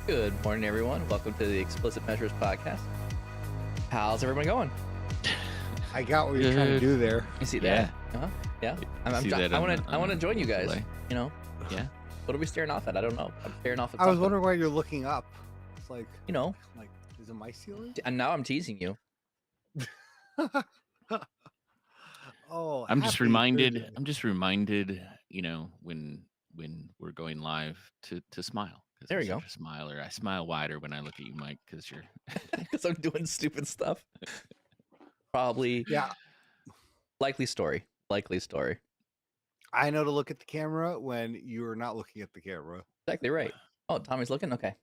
Good morning, everyone. Welcome to the Explicit Measures podcast. How's everyone going? I got what you're trying to do there. You see that? Yeah. I want to join you guys. delay. You know, Yeah. what are we staring off at? I don't know. I'm staring off at I was something. wondering why you're looking up. It's like, like, is it my ceiling? and now I'm teasing you. Oh, I'm just happy reminded. Thursday. I'm just reminded. When we're going live to smile. 'Cause There I'm you go. such a smiler. I smile wider when I look at you, Mike, because you're. Because I'm doing stupid stuff. Probably. Yeah, Likely story. I know to look at the camera when you're not looking at the camera. Exactly right. Oh, Tommy's looking? Okay.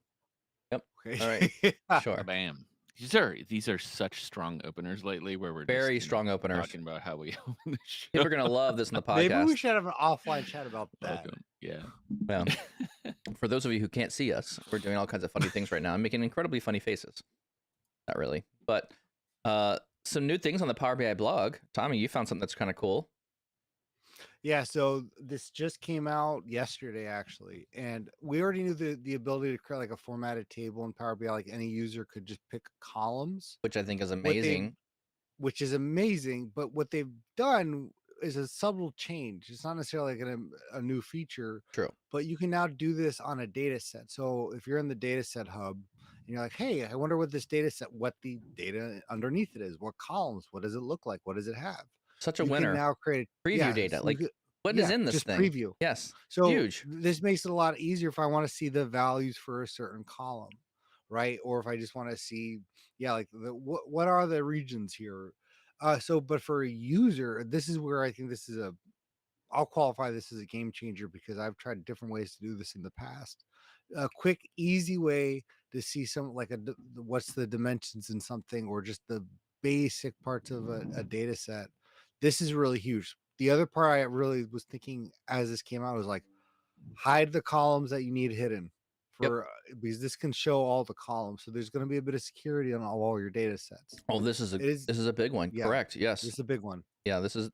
Okay. All right. Yeah. Sure. Bam. These are such strong openers lately, where we're Very just, strong openers. talking about how we open the show. People are going to love this in the podcast. Maybe we should have an offline chat about that. Welcome. Yeah. Well, for those of you who can't see us, we're doing all kinds of funny things right now. I'm making incredibly funny faces. Not really, but some new things on the Power BI blog. Tommy, you found something that's kind of cool. Yeah, so this just came out yesterday, actually, and we already knew the ability to create like a formatted table in Power BI. Like any user could just pick columns, Which I think is amazing. which is amazing. But what they've done is a subtle change. It's not necessarily like a new feature. True. But you can now do this on a data set. So if you're in the data set hub and you're like, hey, I wonder what this data set, what the data underneath it is, what columns, what does it look like, what does it have? Such a You winner. can now create Preview data. so Like, what is in this just thing? preview. Yes. So Huge. this makes it a lot easier if I want to see the values for a certain column, right? Or if I just want to see, like what are the regions here? But for a user, this is where I think I'll qualify this as a game changer because I've tried different ways to do this in the past. A quick, easy way to see some what's the dimensions in something, or just the basic parts of a data set. This is really huge. The other part I really was thinking as this came out was like, hide the columns that you need hidden because this can show all the columns. So there's going to be a bit of security on all your data sets. Oh, this is a big one. Yeah, Correct. Yes. This is a big one. Yeah, this is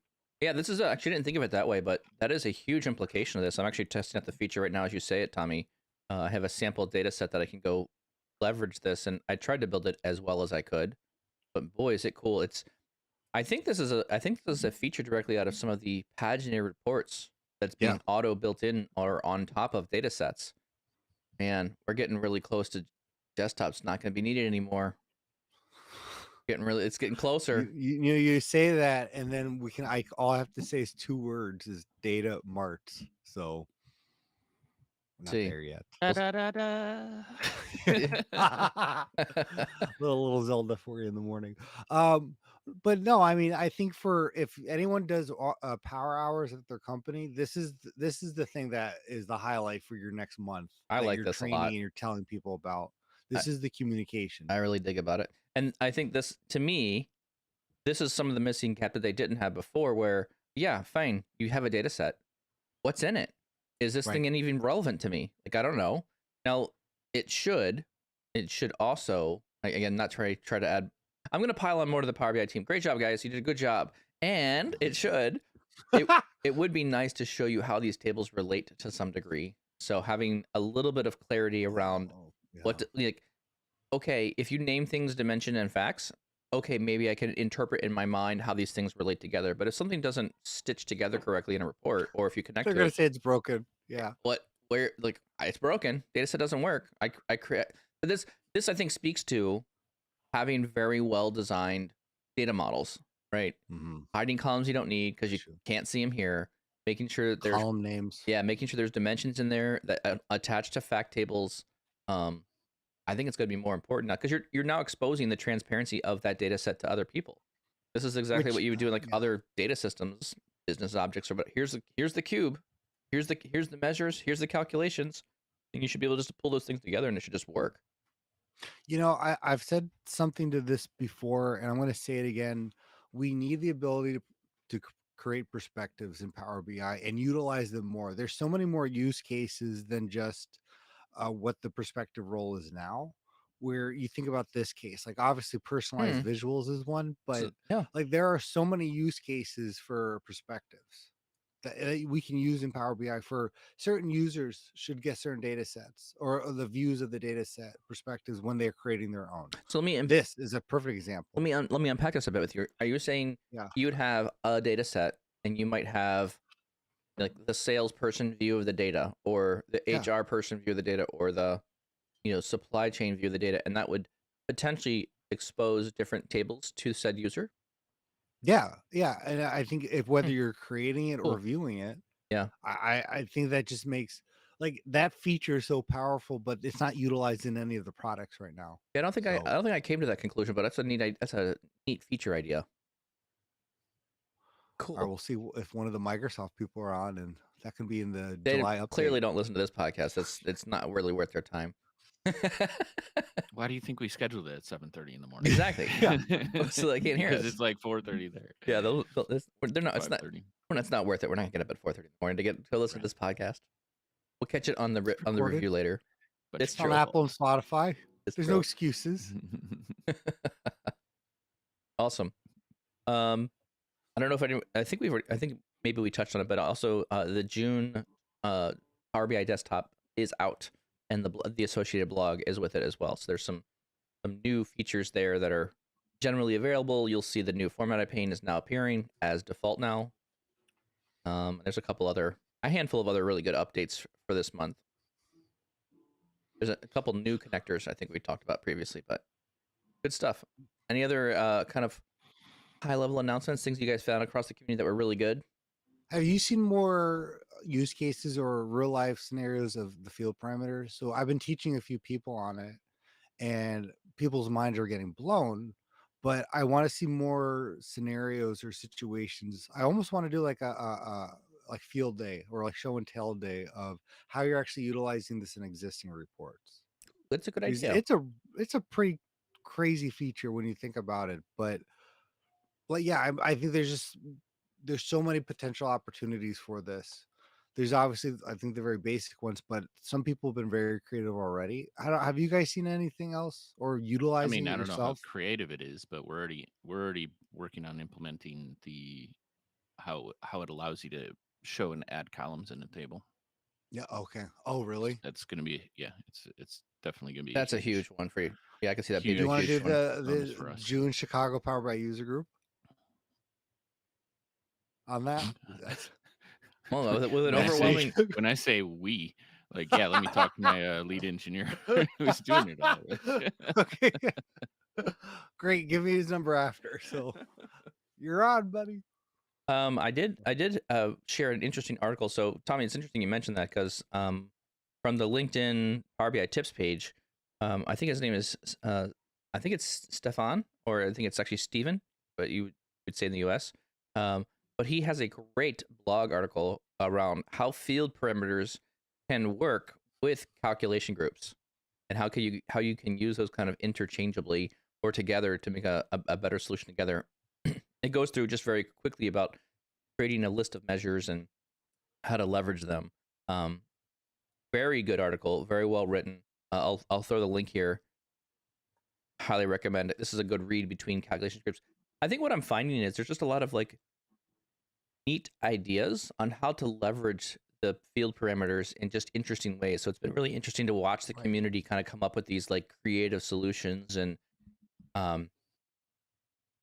actually didn't think of it that way, but that is a huge implication of this. I'm actually testing out the feature right now as you say it, Tommy. I have a sample data set that I can go leverage this, and I tried to build it as well as I could, but boy, is it cool. I think this is a feature directly out of some of the paginated reports that's being auto built in or on top of data sets. Man, we're getting really close to desktop's not going to be needed anymore. It's getting closer. You say that, and then all I have to say is 2 words: is data marts. So we're not there yet. little Zelda for you in the morning. But no, I mean, I think if anyone does power hours at their company, this is the thing that is the highlight for your next month. I like this a lot. And you're telling people about. This is the communication. I really dig about it. And I think this, to me, this is some of the missing gap that they didn't have before where, yeah, fine, you have a data set. What's in it? Is this thing even relevant to me? Like, I don't know. Now, it should also, again, not try to add, I'm going to pile on more to the Power BI team. Great job, guys. You did a good job. And it would be nice to show you how these tables relate to some degree. So having a little bit of clarity around okay, if you name things, dimension, and facts, okay, maybe I can interpret in my mind how these things relate together. But if something doesn't stitch together correctly in a report, or if you connect They're to going it, to say it's broken. Yeah. It's broken. Data set doesn't work. I create, but this I think speaks to having very well designed data models, right? Mm-hmm. Hiding columns you don't need because you can't see them here. Making sure that there's column names. Yeah, making sure there's dimensions in there that attach to fact tables. I think it's going to be more important now because you're now exposing the transparency of that data set to other people. This is exactly what you would do in other data systems, business objects, or but here's the cube, here's the measures, here's the calculations, and you should be able just to pull those things together and it should just work. I've said something to this before, and I'm going to say it again. We need the ability to create perspectives in Power BI and utilize them more. There's so many more use cases than just what the perspective role is now, where you think about this case, like obviously personalized visuals is one, but like there are so many use cases for perspectives. that we can use in Power BI for certain users should get certain data sets or the views of the data set perspectives when they're creating their own. So This is a perfect example. let me unpack this a bit with you. Are you saying Yeah. you would have a data set and you might have like the salesperson view of the data, or the Yeah. HR person view of the data, or the supply chain view of the data, and that would potentially expose different tables to said user? Yeah. Yeah. And I think if whether Hmm, you're creating it or cool. viewing it, Yeah. I think that just makes like that feature so powerful, but it's not utilized in any of the products right now. Yeah, I So don't think I came to that conclusion, but that's a neat feature idea. I Cool. will see if one of the Microsoft people are on, and that can be in the They July update. clearly don't listen to this podcast. It's not really worth their time. Why do you think we scheduled it at 7:30 in the morning? Exactly. Yeah. So they can't hear Because us. it's like 4:30 there. Yeah, they're not. It's not. 5:30. When it's not worth it. We're not gonna get up at 4:30 in the morning to listen to Right. this podcast. We'll catch it on It's on the recorded. review later. But It's It's on true. Apple and Spotify. It's There's no true. excuses. Awesome. I don't know if I think maybe we touched on it, but also the June Power BI desktop is out, and the associated blog is with it as well. So there's some new features there that are generally available. You'll see the new formatted pane is now appearing as default now. There's a handful of other really good updates for this month. There's a couple new connectors I think we talked about previously, but good stuff. Any other kind of high level announcements, things you guys found across the community that were really good? Have you seen more use cases or real life scenarios of the field parameters? So I've been teaching a few people on it, and people's minds are getting blown. But I want to see more scenarios or situations. I almost want to do like a like field day or like show and tell day of how you're actually utilizing this in existing reports. That's a good Because idea. it's a pretty crazy feature when you think about it. But yeah, I think there's so many potential opportunities for this. There's obviously, I think, the very basic ones, but some people have been very creative already. I don't, have you guys seen anything else or I utilizing mean, it I don't know how yourself? creative it is, but we're already working on implementing the how it allows you to show and add columns in a table. Yeah. Okay. Oh, really? That's going to be it's definitely going to be That's a huge one for you. Yeah, I can see that being Do a you want to huge do huge one. bonus the for us. June Chicago Power by User Group on that? That's Well, with an when I say overwhelming, when I say we, like, yeah, let me talk to my lead engineer who's doing it all. okay. Great. Give me his number after. So you're on, buddy. I did share an interesting article. So Tommy, it's interesting you mentioned that because from the LinkedIn Power BI tips page, I think his name is I think it's Stefan, or I think it's actually Steven, but you would say in the US. But he has a great blog article around how field parameters can work with calculation groups, and how you can use those kind of interchangeably or together to make a better solution together. It goes through just very quickly about creating a list of measures and how to leverage them. Um, Very good article, very well written. I'll throw the link here. Highly recommend it. This is a good read between calculation scripts. I think what I'm finding is there's just a lot of like neat ideas on how to leverage the field parameters in just interesting ways. So it's been really interesting to watch the Right. community kind of come up with these like creative solutions and um,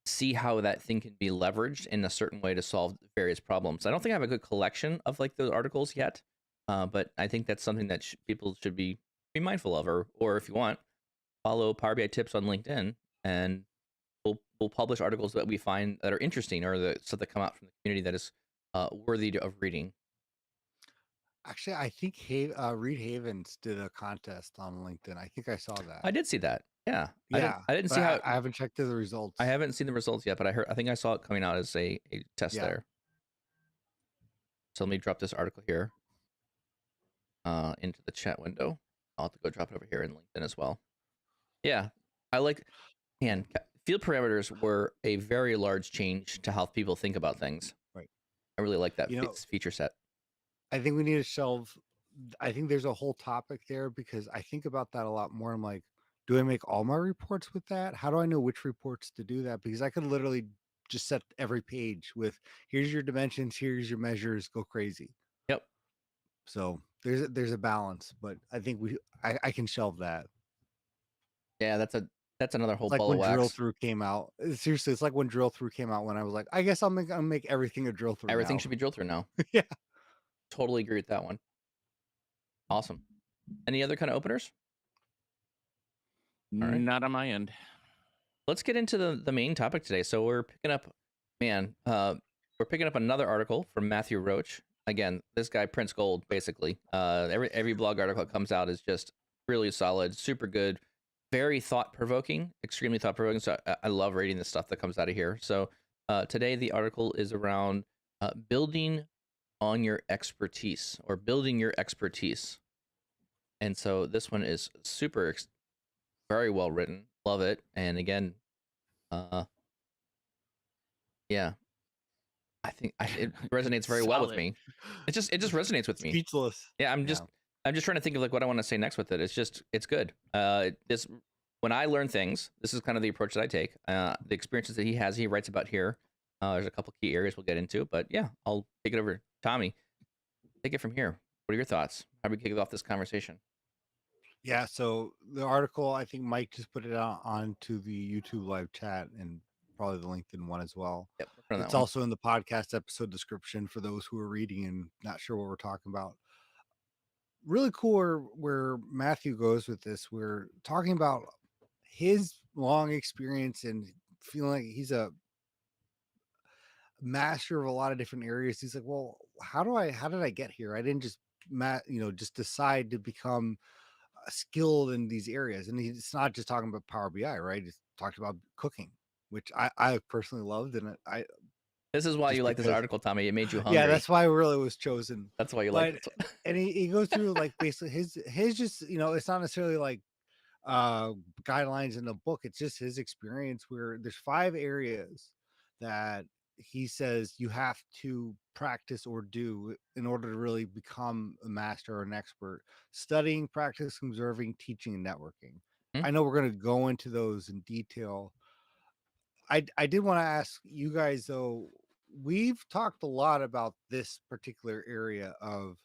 see how that thing can be leveraged in a certain way to solve various problems. I don't think I have a good collection of like those articles yet, but I think that's something that people should be mindful of, or if you want, follow Power BI Tips on LinkedIn, and we'll publish articles that we find that are interesting or the stuff that come out from the community that is worthy of reading. Actually, I think Reed Havens did a contest on LinkedIn. I think I saw that. I did see that. Yeah, Yeah, I didn't but see how. I haven't checked the results. I haven't seen the results yet, but I think I saw it coming out as a test Yeah. there. So let me drop this article here into the chat window. I'll have to go drop it over here in LinkedIn as well. Yeah, I like, man, field parameters were a very large change to how people think about things. Right. I really like that You know, feature set. I think we need to shelve. I think there's a whole topic there because I think about that a lot more. I'm like, do I make all my reports with that? How do I know which reports to do that? Because I could literally just set every page with here's your dimensions, here's your measures, go crazy. Yep. So there's a balance, but I think I can shelve that. Yeah, that's another whole It's like ball of when drill wax. through came out. Seriously, it's like when drill through came out when I was like, I guess I'll make everything a drill through Everything now. should be drilled through now. Yeah. Totally agree with that one. Awesome. Any other kind of openers? All right. Not on my end. Let's get into the main topic today. So we're picking up, we're picking up another article from Matthew Roach. Again, this guy prints gold basically. Every blog article that comes out is just really solid, super good, very thought provoking, extremely thought provoking. So I love reading the stuff that comes out of here. So today the article is around building on your expertise or building your expertise. And so this one is very well written. Love it. And again, uh, yeah, it resonates very well with Solid. me. It just resonates with me. Speechless. Yeah, Yeah. I'm just trying to think of like what I want to say next with it. It's good. This when I learn things, this is kind of the approach that I take. The experiences that he writes about here. There's a couple key areas we'll get into, but yeah, I'll take it over. Tommy, take it from here. What are your thoughts? How do we kick off this conversation? Yeah, so the article, I think Mike just put it out onto the YouTube live chat and probably the LinkedIn one as well. Yep, working on that It's one. also in the podcast episode description for those who are reading and not sure what we're talking about. Really cool where Matthew goes with this. We're talking about his long experience and feeling like he's a master of a lot of different areas. He's like, well, how did I get here? I didn't just just decide to become skilled in these areas. And he's not just talking about Power BI, right? He's talked about cooking, which I personally loved. And I This is why you just like this because, article, Tommy. It made you yeah, hungry. that's why it really was chosen. That's why you like But, this one. and he goes through like basically his just, it's not necessarily like uh guidelines in the book. It's just his experience where there's 5 areas that he says you have to practice or do in order to really become a master or an expert: studying, practice, observing, teaching, and networking. Hmm? I know we're going to go into those in detail. I did want to ask you guys though, we've talked a lot about this particular area of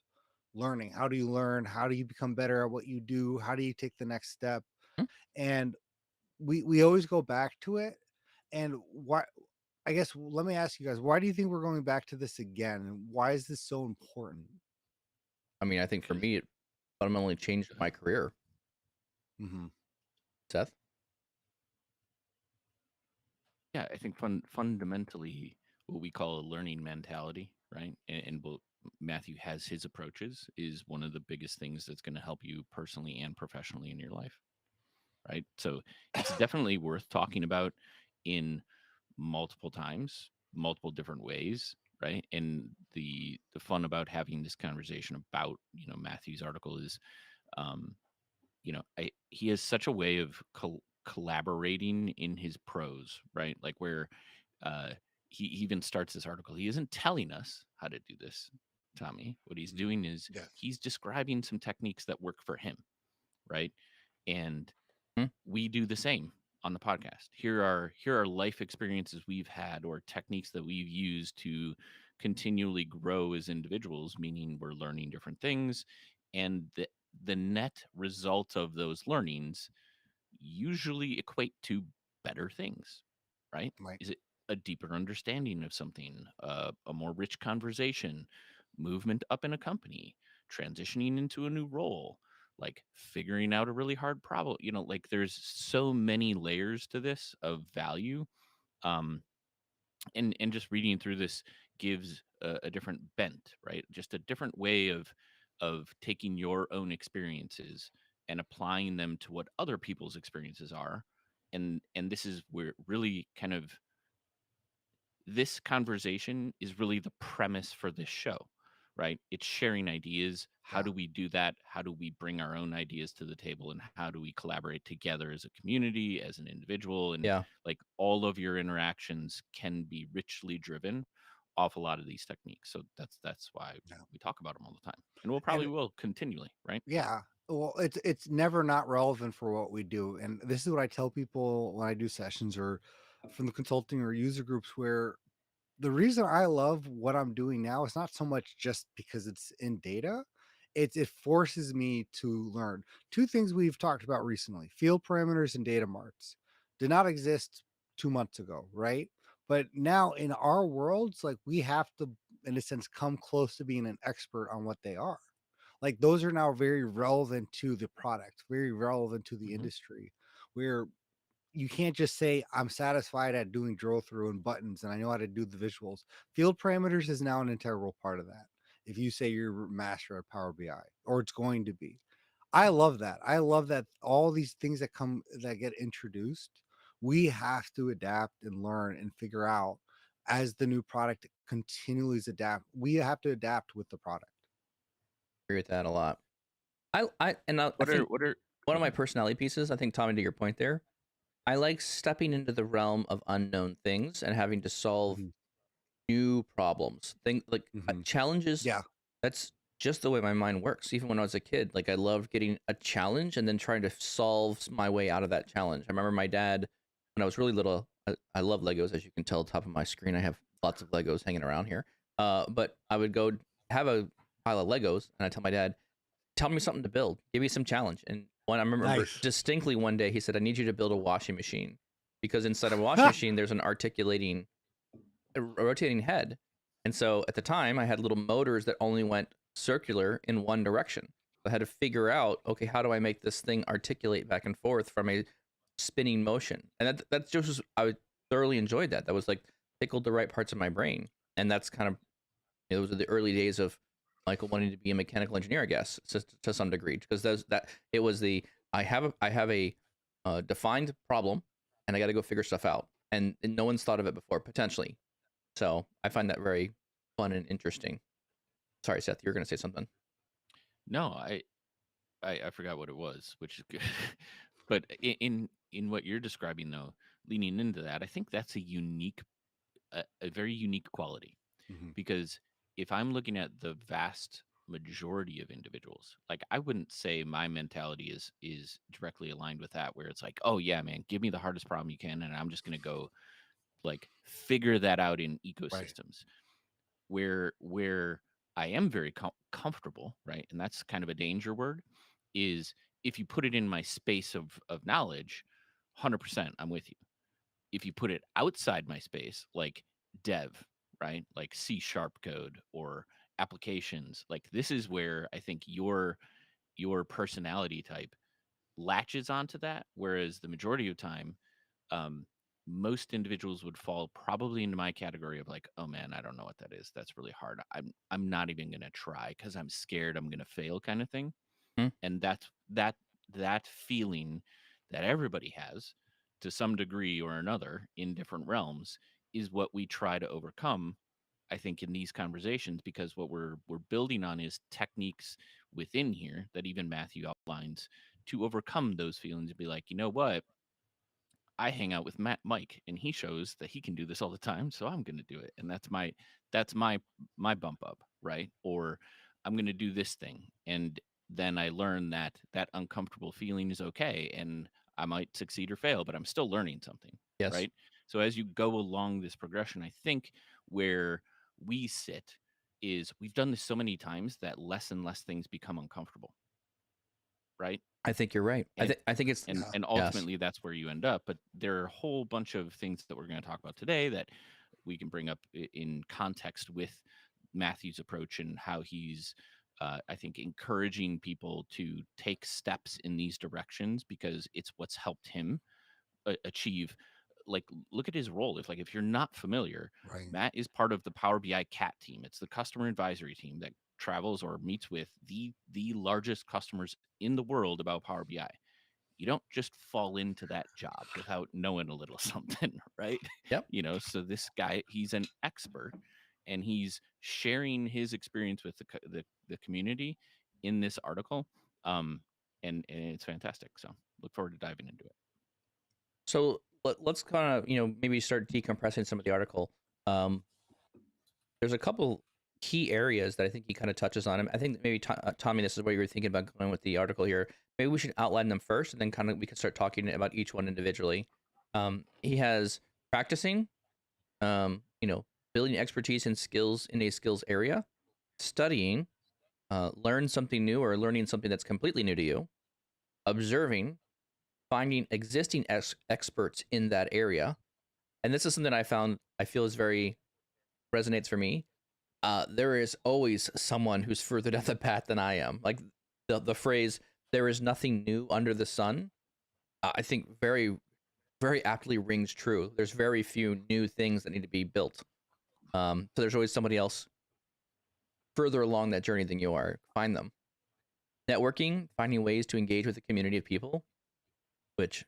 learning. How do you learn? How do you become better at what you do? How do you take the next step? Hmm? And we always go back to it. And why, I guess, let me ask you guys, why do you think we're going back to this again, and why is this so important? I mean, I think for Because me, it fundamentally changed my career. Hmm. Seth? yeah, I think fundamentally what we call a learning mentality, right? And what Matthew has his approaches is one of the biggest things that's going to help you personally and professionally in your life, right? So it's definitely worth talking about in multiple times, multiple different ways, right? And the fun about having this conversation about Matthew's article is, um, he has such a way of collaborating in his prose, right? Like where uh, he even starts this article. He isn't telling us how to do this, Tommy. What he's doing is Yes. he's describing some techniques that work for him, right? And Hmm? we do the same on the podcast. Here are life experiences we've had or techniques that we've used to continually grow as individuals, meaning we're learning different things, and the net result of those learnings usually equate to better things, right? Like, Is it a deeper understanding of something, a more rich conversation, movement up in a company, transitioning into a new role, like figuring out a really hard problem? Like there's so many layers to this of value. Um, and just reading through this gives a different bent, right? Just a different way of taking your own experiences and applying them to what other people's experiences are. And this is where really kind of this conversation is really the premise for this show, right? It's sharing ideas. How yeah, do we do that? How do we bring our own ideas to the table? And how do we collaborate together as a community, as an individual? And Yeah. like all of your interactions can be richly driven off a lot of these techniques. So that's why yeah. we talk about them all the time. And we'll And probably will continually, right? yeah, well, it's never not relevant for what we do. And this is what I tell people when I do sessions or from the consulting or user groups where the reason I love what I'm doing now is not so much just because it's in data. It forces me to learn. Two things we've talked about recently: field parameters and data marts did not exist 2 months ago, right? But now in our worlds, like we have to, in a sense, come close to being an expert on what they are. Like those are now very relevant to the product, very relevant to the Hmm. industry, where you can't just say I'm satisfied at doing drill through and buttons and I know how to do the visuals. Field parameters is now an integral part of that. If you say you're a master at Power BI, or it's going to be, I love that. I love that all these things that get introduced, we have to adapt and learn and figure out as the new product continually adapt. We have to adapt with the product. Agree with that a lot. I What are think what are one Go of my ahead. personality pieces, I think Tommy, to your point there, I like stepping into the realm of unknown things and having to solve Mhm, new problems. mhm. Challenges. Yeah, That's just the way my mind works. Even when I was a kid, like I loved getting a challenge and then trying to solve my way out of that challenge. I remember my dad when I was really little. I love Legos, as you can tell. Top of my screen, I have lots of Legos hanging around here. But I would go have a pile of Legos, and I tell my dad, tell me something to build. Give me some challenge. And when I remember nice. distinctly one day, he said, I need you to build a washing machine because inside of a washing machine, there's an articulating, a rotating head. And so at the time, I had little motors that only went circular in one direction. I had to figure out, okay, how do I make this thing articulate back and forth from a spinning motion? And that's just, I thoroughly enjoyed that. That was like tickled the right parts of my brain. And that's kind of, those are the early days of Michael wanting to be a mechanical engineer, I guess, to some degree, because it was the I have a defined problem, and I got to go figure stuff out, and no one's thought of it before potentially. So I find that very fun and interesting. Sorry, Seth, you're going to say something. No, I forgot what it was, which is good. But in what you're describing, though, leaning into that, I think that's a very unique quality. Mhm. Because if I'm looking at the vast majority of individuals, like I wouldn't say my mentality is directly aligned with that, where it's like, oh yeah, man, give me the hardest problem you can, and I'm just gonna go like figure that out in Right. ecosystems. Where I am very comfortable, right, and that's kind of a danger word, is if you put it in my space of knowledge, 100%, I'm with you. If you put it outside my space, like dev, right? Like C sharp code or applications, like this is where I think your personality type latches onto that. Whereas the majority of time, um, most individuals would fall probably into my category of like, oh man, I don't know what that is. That's really hard. I'm not even gonna try because I'm scared I'm gonna fail kind of thing. Hmm? And that feeling that everybody has to some degree or another in different realms is what we try to overcome, I think, in these conversations, because what we're building on is techniques within here that even Matthew outlines to overcome those feelings and be like, you know what, I hang out with Mike, and he shows that he can do this all the time, so I'm going to do it, and that's my bump up, right? Or I'm going to do this thing, and then I learn that that uncomfortable feeling is okay, and I might succeed or fail, but I'm still learning something, Yes, right? So as you go along this progression, I think where we sit is we've done this so many times that less and less things become uncomfortable, right? I think you're right. and I think it's and Yeah. and yes. ultimately that's where you end up. But there are a whole bunch of things that we're going to talk about today that we can bring up in context with Matthew's approach and how he's I think encouraging people to take steps in these directions because it's what's helped him achieve. Like, look at his role. If you're not familiar, Right. Matt is part of the Power BI cat team. It's the customer advisory team that travels or meets with the largest customers in the world about Power BI. You don't just fall into that job without knowing a little something, right? Yep. So this guy, he's an expert, and he's sharing his experience with the community in this article. um and it's fantastic, so look forward to diving into it. So let's kind of maybe start decompressing some of the article. Um, there's a couple key areas that I think he kind of touches on. I think maybe Tommy, this is what you were thinking about going with the article here. Maybe we should outline them first, and then kind of we can start talking about each one individually. He has practicing, you know, building expertise and skills in a skills area, studying, learn something new or learning something that's completely new to you, observing, finding existing experts in that area. And this is something I feel is very resonates for me. There is always someone who's further down the path than I am. Like the phrase "there is nothing new under the sun." I think very aptly rings true. There's very few new things that need to be built. So there's always somebody else further along that journey than you are. Find them. Networking, finding ways to engage with a community of people, which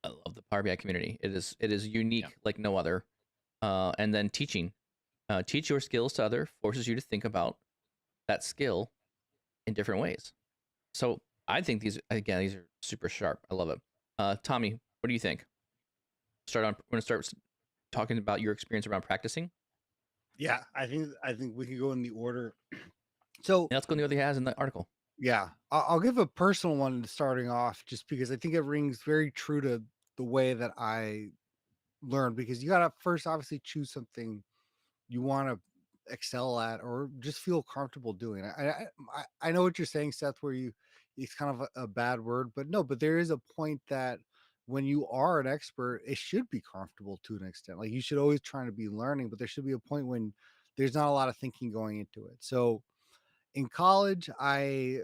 I love the Power BI community. It is unique Yeah. like no other. And then teaching. Teach your skills to other forces you to think about that skill in different ways. So I think these are super sharp. I love it. Tommy, what do you think? We're gonna start talking about your experience around practicing. Yeah, I think we could go in the order. So And let's go into what he has in the article. yeah, I'll give a personal one starting off, just because I think it rings very true to the way that I learn. Because you gotta first obviously choose something you want to excel at or just feel comfortable doing. I know what you're saying, Seth, where it's kind of a bad word, but no, but there is a point that when you are an expert, it should be comfortable to an extent. Like you should always try to be learning, but there should be a point when there's not a lot of thinking going into it. So in college, I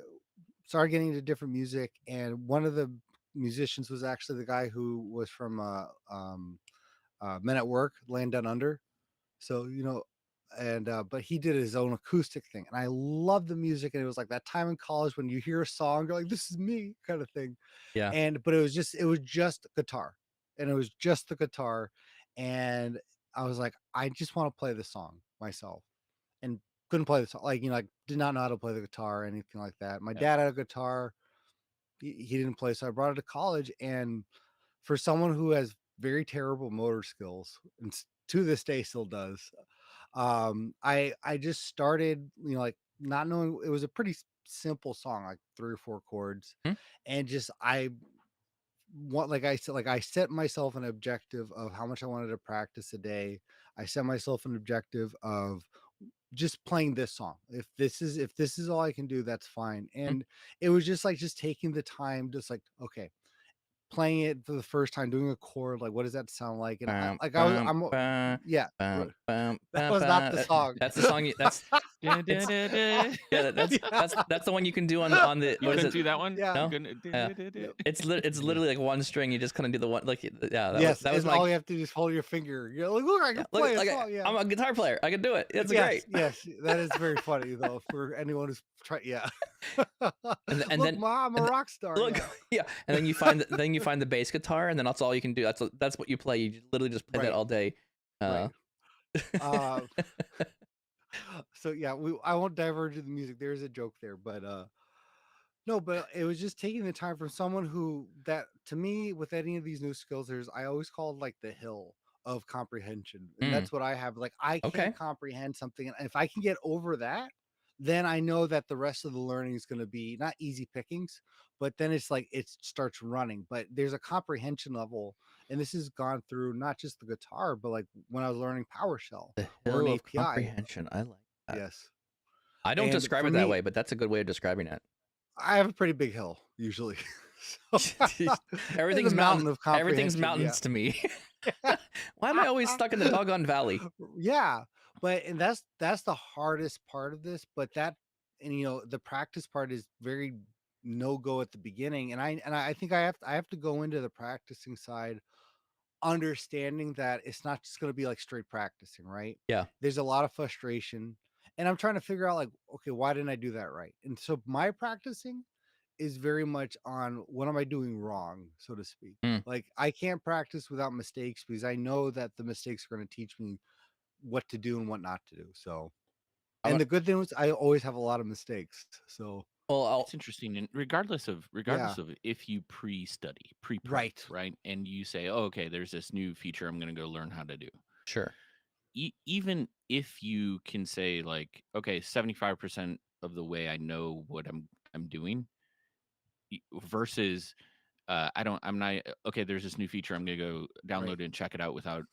started getting into different music, and one of the musicians was actually the guy who was from Men at Work, Land Down Under. So, and but he did his own acoustic thing. And I love the music. And it was like that time in college when you hear a song, you're like, this is me kind of thing. Yeah. And but it was just guitar. And it was just the guitar. And I was like, I just want to play the song myself. And couldn't play the song. Like, like did not know how to play the guitar or anything like that. My Yeah. dad had a guitar. He didn't play. So I brought it to college. And for someone who has very terrible motor skills, and to this day still does, I just started, like not knowing. It was a pretty simple song, like 3 or 4 chords, Hmm? and just I want, like I set myself an objective of how much I wanted to practice a day. I set myself an objective of just playing this song. If this is all I can do, that's fine. Hmm? And it was just taking the time, just like, okay, playing it for the first time, doing a chord, like what does that sound like? And I Bum, like I was bum, I'm ba, yeah, bum, bum, that ba, was not ba. the song. That's the song. That's Da, it's da, da, da. yeah. That's Yeah. that's the one you can do on the You what is couldn't it? do that one? Yeah. You No. couldn't? Yeah. Yep. It's Yeah. literally like one string. You just kind of do the one like yeah. Yes, That was and my all you have to do is hold your finger. You're like, look, I yeah. can play a Like song. Yeah. I'm a guitar player. I can do it. It's Yes, great. yes. That is very funny though for anyone who's trying. Yeah. And Look, then Ma, I'm a and rock star. look Yeah. yeah. And then you find the bass guitar, and then that's all you can do. That's what you play. You literally just play that Right. all day. Right. Uh, so yeah, I won't diverge in the music. There's a joke there, but no, but it was just taking the time from someone who, that to me, with any of these new skills, I always called like the hill of comprehension. And Mm, that's what I have. Like I okay. can't comprehend something. And if I can get over that, then I know that the rest of the learning is going to be not easy pickings, but then it's like it starts running. But there's a comprehension level. And this has gone through not just the guitar, but like when I was learning PowerShell The or an hill of API. comprehension. I like that. Yes. I don't And describe for it that me, way, but that's a good way of describing it. I have a pretty big hill usually. So there's a everything's mountain. mountain of Everything's comprehension. Yeah. mountains to me. Why am I always stuck in the doggone valley? Yeah. But and that's the hardest part of this. But and the practice part is very no go at the beginning. And I think I have to go into the practicing side understanding that it's not just going to be like straight practicing, right? Yeah. There's a lot of frustration. And I'm trying to figure out, like, okay, why didn't I do that right? And so my practicing is very much on what am I doing wrong, so to speak. Mm. Like I can't practice without mistakes because I know that the mistakes are going to teach me what to do and what not to do. So, I'm and gonna, the good thing is I always have a lot of mistakes. So, well, It's interesting, and regardless yeah, of if you pre-study, pre-prep, right. right, and you say, oh, okay, there's this new feature I'm going to go learn how to do. sure. Even if you can say like, okay, 75% of the way I know what I'm doing, versus I'm not okay. There's this new feature. I'm gonna go download Right. it and check it out without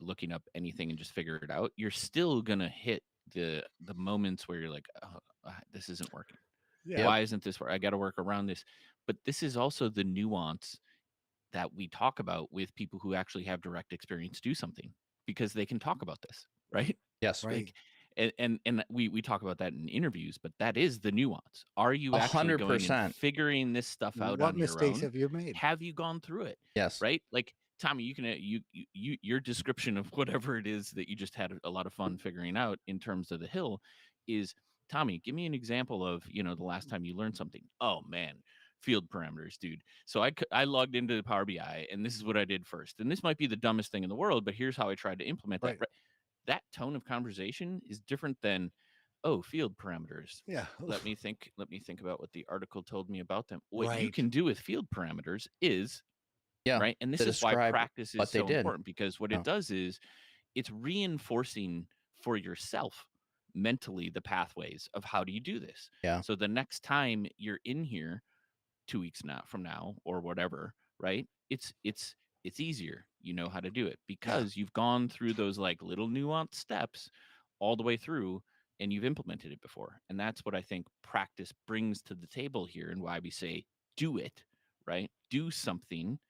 looking up anything and just figure it out. You're still gonna hit the moments where you're like, oh, this isn't working. Yeah. Yep. Why isn't this work? I got to work around this. But this is also the nuance that we talk about with people who actually have direct experience do something, because they can talk about this, right? Yes. Right. Like, and we talk about that in interviews, but that is the nuance. Are you A actually hundred going and percent. figuring this stuff out What on your mistakes own? have you made? Have you gone through it? Yes. Right? Like, Tommy, you can your description of whatever it is that you just had a lot of fun figuring out in terms of the hill is, Tommy, give me an example of, the last time you learned something. Oh man, field parameters, dude. So I logged into Power BI, and this is what I did first. And this might be the dumbest thing in the world, but here's how I tried to implement that. Right. Right? That tone of conversation is different than, oh, field parameters. Yeah. Let me think about what the article told me about them. What you Right. can do with field parameters is, Yeah. right? And this To is why describe practice is what they so did. important, because what Oh. it does is it's reinforcing for yourself mentally the pathways of how do you do this. Yeah. So the next time you're in here 2 weeks from now or whatever, right? It's easier. You know how to do it because you've gone through those like little nuanced steps all the way through, and you've implemented it before. And that's what I think practice brings to the table here, and why we say do it, right? Do something,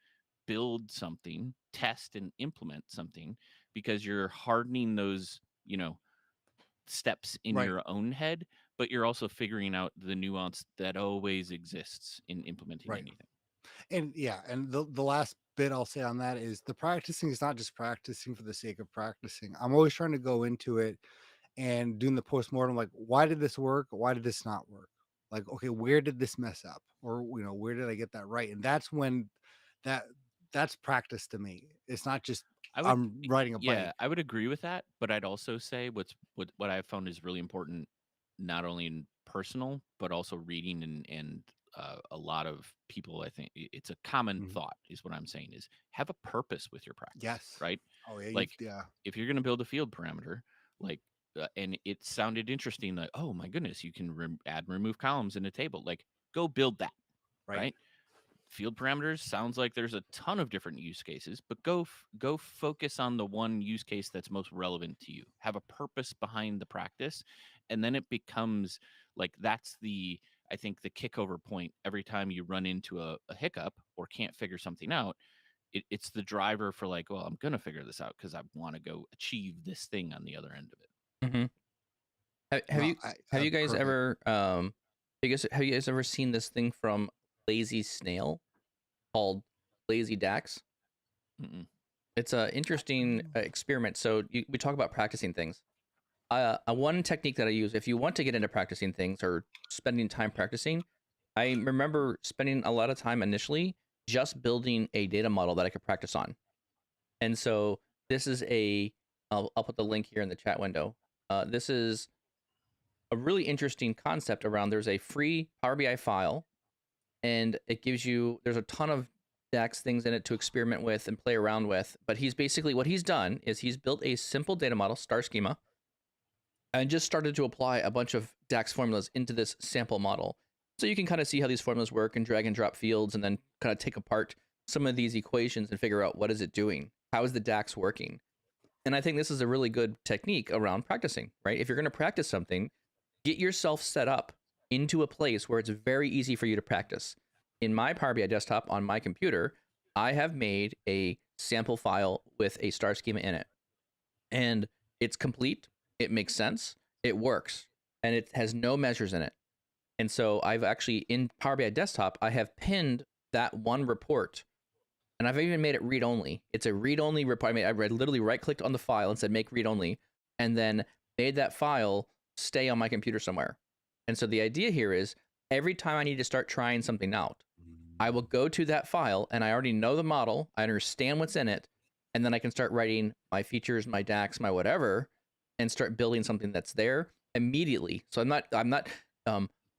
build something, test and implement something, because you're hardening those, steps in Right. your own head, but you're also figuring out the nuance that always exists in implementing Right. anything. And yeah, and the last bit I'll say on that is the practicing is not just practicing for the sake of practicing. I'm always trying to go into it and doing the postmortem, like, why did this work? Why did this not work? Like, okay, where did this mess up? Or where did I get that right? And that's when that that's practice to me. It's not just I would, I'm riding a bike. I would agree with that, but I'd also say what I've found is really important, not only in personal, but also reading and a lot of people. I think it's a common Mhm. thought is what I'm saying is have a purpose with your practice, Yes. right? Oh yeah, Like yeah. if you're going to build a field parameter, like and it sounded interesting, like, oh my goodness, you can add and remove columns in a table, like go build that, Right. right? Field parameters sounds like there's a ton of different use cases, but go focus on the one use case that's most relevant to you. Have a purpose behind the practice, and then it becomes like that's the, I think, the kickover point every time you run into a hiccup or can't figure something out. It's the driver for like, well, I'm gonna figure this out because I want to go achieve this thing on the other end of it. Mm-hmm. Have No, you have you guys perfect. ever have you guys ever seen this thing from Lazy Snail called Lazy Dax? Mm-mm. It's a interesting experiment. So we talk about practicing things. One technique that I use if you want to get into practicing things or spending time practicing, I remember spending a lot of time initially just building a data model that I could practice on. And so this is I'll put the link here in the chat window. This is a really interesting concept around there's a free Power BI file, and it gives you there's a ton of DAX things in it to experiment with and play around with. But he's basically what he's done is he's built a simple data model, star schema, and just started to apply a bunch of DAX formulas into this sample model. So you can kind of see how these formulas work and drag and drop fields and then kind of take apart some of these equations and figure out what is it doing? How is the DAX working? And I think this is a really good technique around practicing, right? If you're going to practice something, get yourself set up into a place where it's very easy for you to practice. In my Power BI desktop on my computer, I have made a sample file with a star schema in it. And it's complete, it makes sense, it works, and it has no measures in it. And so I've actually, in Power BI desktop, I have pinned that one report, and I've even made it read-only. It's a read-only report. I literally right-clicked on the file and said make read-only, and then made that file stay on my computer somewhere. And so the idea here is every time I need to start trying something out, I will go to that file, and I already know the model, I understand what's in it, and then I can start writing my features, my DAX, my whatever, and start building something that's there immediately. So I'm not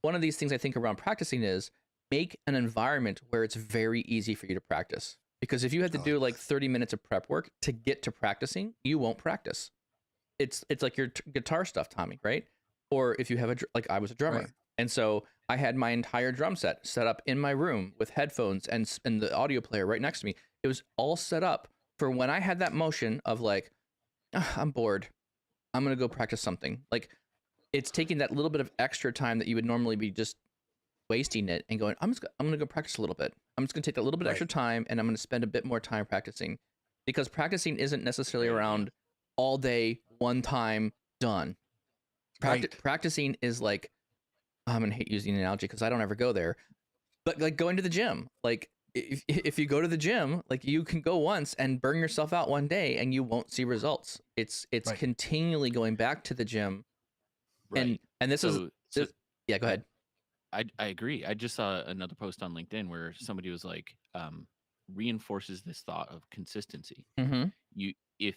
one of these things I think around practicing is make an environment where it's very easy for you to practice. Because if you have to do like 30 minutes of prep work to get to practicing, you won't practice. It's like your guitar stuff, Tommy, right? Or if you have like I was a drummer. Right. And so I had my entire drum set up in my room with headphones and the audio player right next to me. It was all set up for when I had that motion of like, "Ah, I'm bored. I'm gonna go practice something." Like it's taking that little bit of extra time that you would normally be just wasting it and going, I'm gonna go practice a little bit. I'm just gonna take a little bit Right. extra time and I'm gonna spend a bit more time practicing, because practicing isn't necessarily Great idea. around all day, one time, done. Right. Practicing is like, I'm gonna hate using the analogy because I don't ever go there, but like going to the gym. Like if you go to the gym, like you can go once and burn yourself out one day and you won't see results. It's Right. continually going back to the gym. Right. And this is So yeah, go uh, ahead. I agree. I just saw another post on LinkedIn where somebody was like, reinforces this thought of consistency. Mm-hmm. You if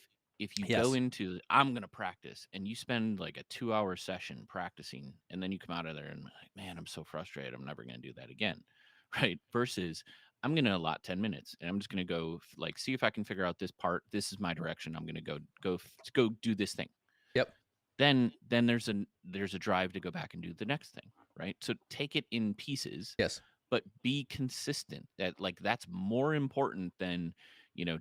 you go Yes. into I'm gonna practice and you spend like a 2-hour session practicing and then you come out of there and like, man, I'm so frustrated. I'm never gonna do that again. Right. Versus I'm gonna allot 10 minutes and I'm just gonna go like see if I can figure out this part. This is my direction. I'm gonna go do this thing. Yep. Then there's a drive to go back and do the next thing, right? So take it in pieces, Yes. but be consistent. That's more important than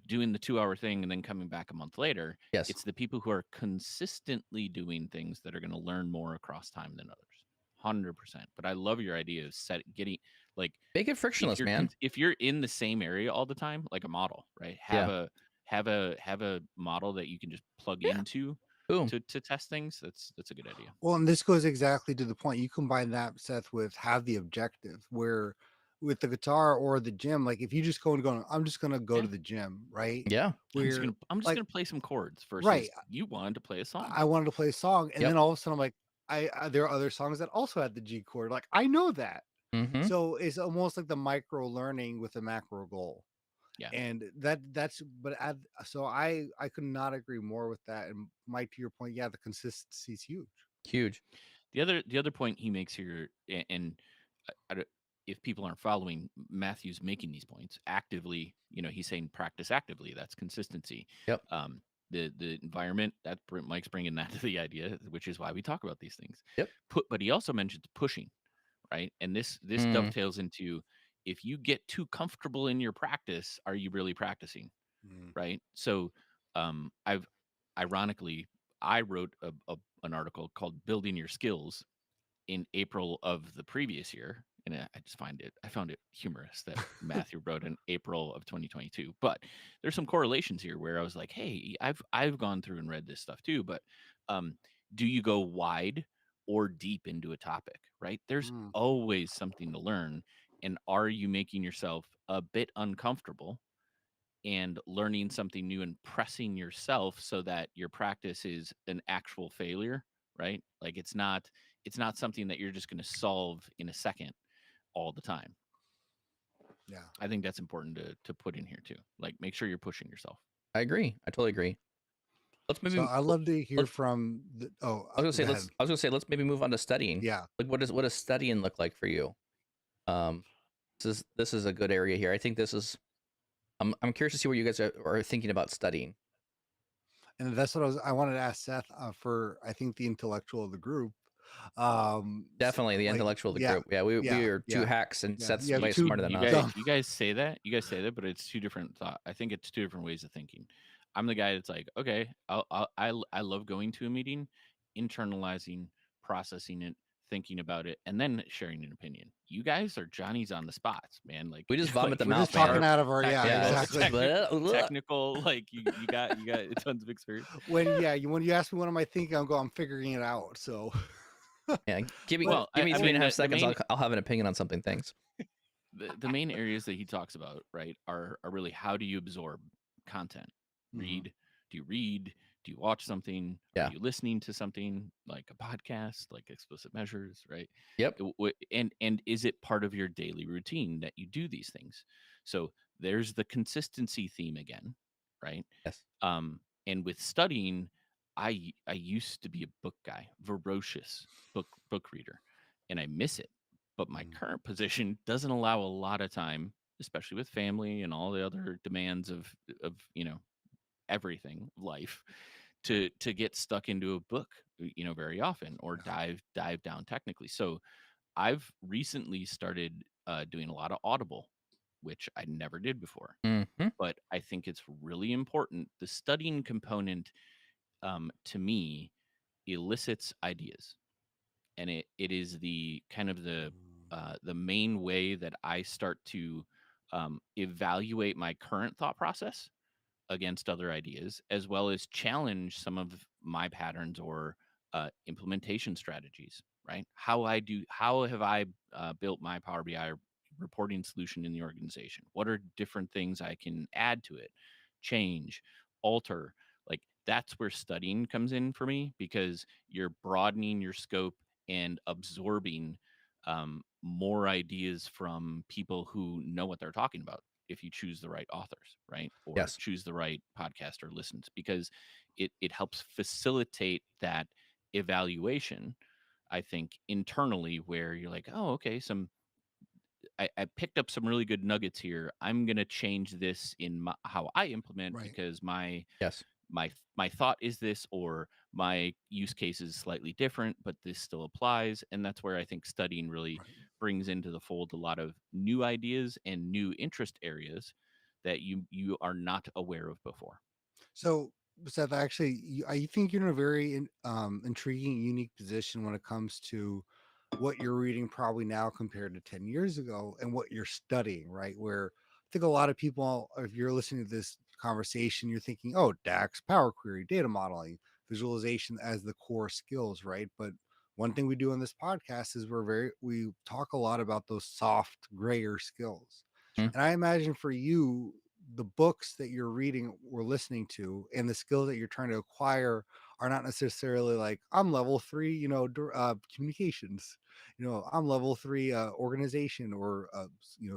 doing the 2-hour thing and then coming back a month later. Yes. It's the people who are consistently doing things that are going to learn more across time than others. 100%. But I love your idea of getting like Make it frictionless, man. if you're in the same area all the time, like a model, right? Yeah. Have a model that you can just plug Yeah. into Boom. to test things. That's a good idea. Well, and this goes exactly to the point. You combine that, Seth, with have the objective where with the guitar or the gym, like if you just go and go, I'm just gonna go Yeah. to the gym, right? Yeah. Where I'm just like gonna play some chords right, versus you wanted to play a song. I wanted to play a song, and then Yep. all of a sudden I'm like, I there are other songs that also had the G chord. Like I know that. Mm-hmm. So it's almost like the micro learning with a macro goal. Yeah. And that's but so I could not agree more with that. And Mike, to your point, yeah, the consistency is huge. Huge. The other point he makes here, and if people aren't following, Matthew's making these points actively. He's saying practice actively. That's consistency. Yep. The environment that Mike's bringing that to the idea, which is why we talk about these things. Yep. But he also mentions pushing, right? And this Mm. dovetails into if you get too comfortable in your practice, are you really practicing? Right. So I've ironically I wrote an article called Building Your Skills in April of the previous year. And I found it humorous that Matthew wrote in April of 2022. But there's some correlations here where I was like, hey, I've gone through and read this stuff too. But do you go wide or deep into a topic? Right? There's Mm. always something to learn. And are you making yourself a bit uncomfortable and learning something new and pressing yourself so that your practice is an actual failure, right? Like it's not something that you're just going to solve in a second all the time. Yeah. I think that's important to put in here too. Like make sure you're pushing yourself. I agree. I totally agree. Let's So maybe I'd love to hear let's from the I was go gonna ahead. say let's maybe move on to studying. Yeah. Like what does studying look like for you? Um this is a good area here. I think this is I'm curious to see what you guys are thinking about studying. And that's what I wanted to ask Seth for I think the intellectual of the group. Definitely the Like intellectual of the yeah, group. Yeah, we are two yeah, hacks and yeah. Seth's You have way two smarter than us. dumb. You guys say that. You guys say that, but it's two different thought. I think it's two different ways of thinking. I'm the guy that's like, okay, I love going to a meeting, internalizing, processing it, thinking about it, and then sharing an opinion. You guys are Johnny's on the spots, man. Like We just vomit the We're mouth, just talking man. out of our yeah, Yeah. exactly. technical. Like you got tons of experience. When you ask me what am I thinking, I'm figuring it out. So Yeah, give me But- Well, give me I 3.5 mean, seconds. I'll have an opinion on something. Thanks. the main areas that he talks about, right, are really how do you absorb content? Mhm. Read. Do you read? Do you watch something? Yeah. Are you listening to something like a podcast, like Explicit Measures, right? Yep. And is it part of your daily routine that you do these things? So there's the consistency theme again, right? Yes. And with studying, I used to be a book guy, voracious book reader, and I miss it. But my current position doesn't allow a lot of time, especially with family and all the other demands of everything life, to get stuck into a book very often or dive down technically. So I've recently started doing a lot of Audible, which I never did before. Hmm. But I think it's really important. The studying component, to me, elicits ideas, and it is the kind of the main way that I start to evaluate my current thought process against other ideas, as well as challenge some of my patterns or implementation strategies. Right? How have I built my Power BI reporting solution in the organization? What are different things I can add to it, change, alter? Like that's where studying comes in for me because you're broadening your scope and absorbing more ideas from people who know what they're talking about if you choose the right authors, right? Or Yes. choose the right podcast or listens because it helps facilitate that evaluation, I think, internally where you're like, oh, okay, I picked up some really good nuggets here. I'm gonna change this in how I implement Right. because Yes. my thought is this or my use case is slightly different but this still applies, and that's where I think studying really Right. brings into the fold a lot of new ideas and new interest areas that you are not aware of before. So, Seth, actually, I think you're in a very intriguing, unique position when it comes to what you're reading probably now compared to 10 years ago and what you're studying, right? Where I think a lot of people, if you're listening to this conversation, you're thinking, oh, DAX, Power Query, data modeling, visualization as the core skills, right? But one thing we do on this podcast is we talk a lot about those soft, grayer skills. Mhm. And I imagine for you, the books that you're reading or listening to and the skills that you're trying to acquire are not necessarily like I'm level 3, communications, I'm level 3 organization or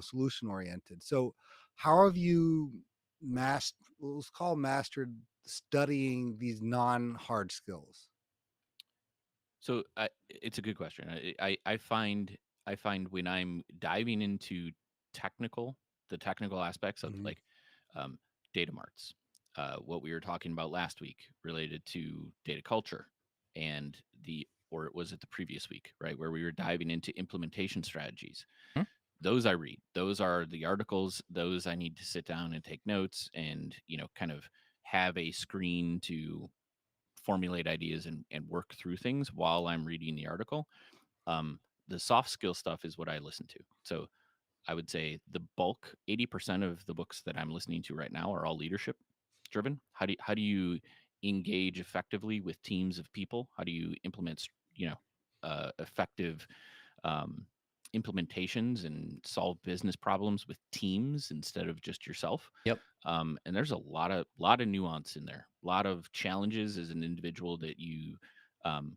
solution oriented. So how have you mastered studying these non-hard skills? So it's a good question. I find when I'm diving into technical, the technical aspects of Hmm. like um, data marts, what we were talking about last week related to data culture, and or was it the previous week, right, where we were diving into implementation strategies. Mhm. Those I read. Those are the articles. Those I need to sit down and take notes and kind of have a screen to formulate ideas and work through things while I'm reading the article. Um, the soft skill stuff is what I listen to. So I would say the bulk, 80% of the books that I'm listening to right now are all leadership driven. How do you engage effectively with teams of people? How do you implement, effective um, implementations and solve business problems with teams instead of just yourself? Yep. And there's a lot of nuance in there, a lot of challenges as an individual that you um,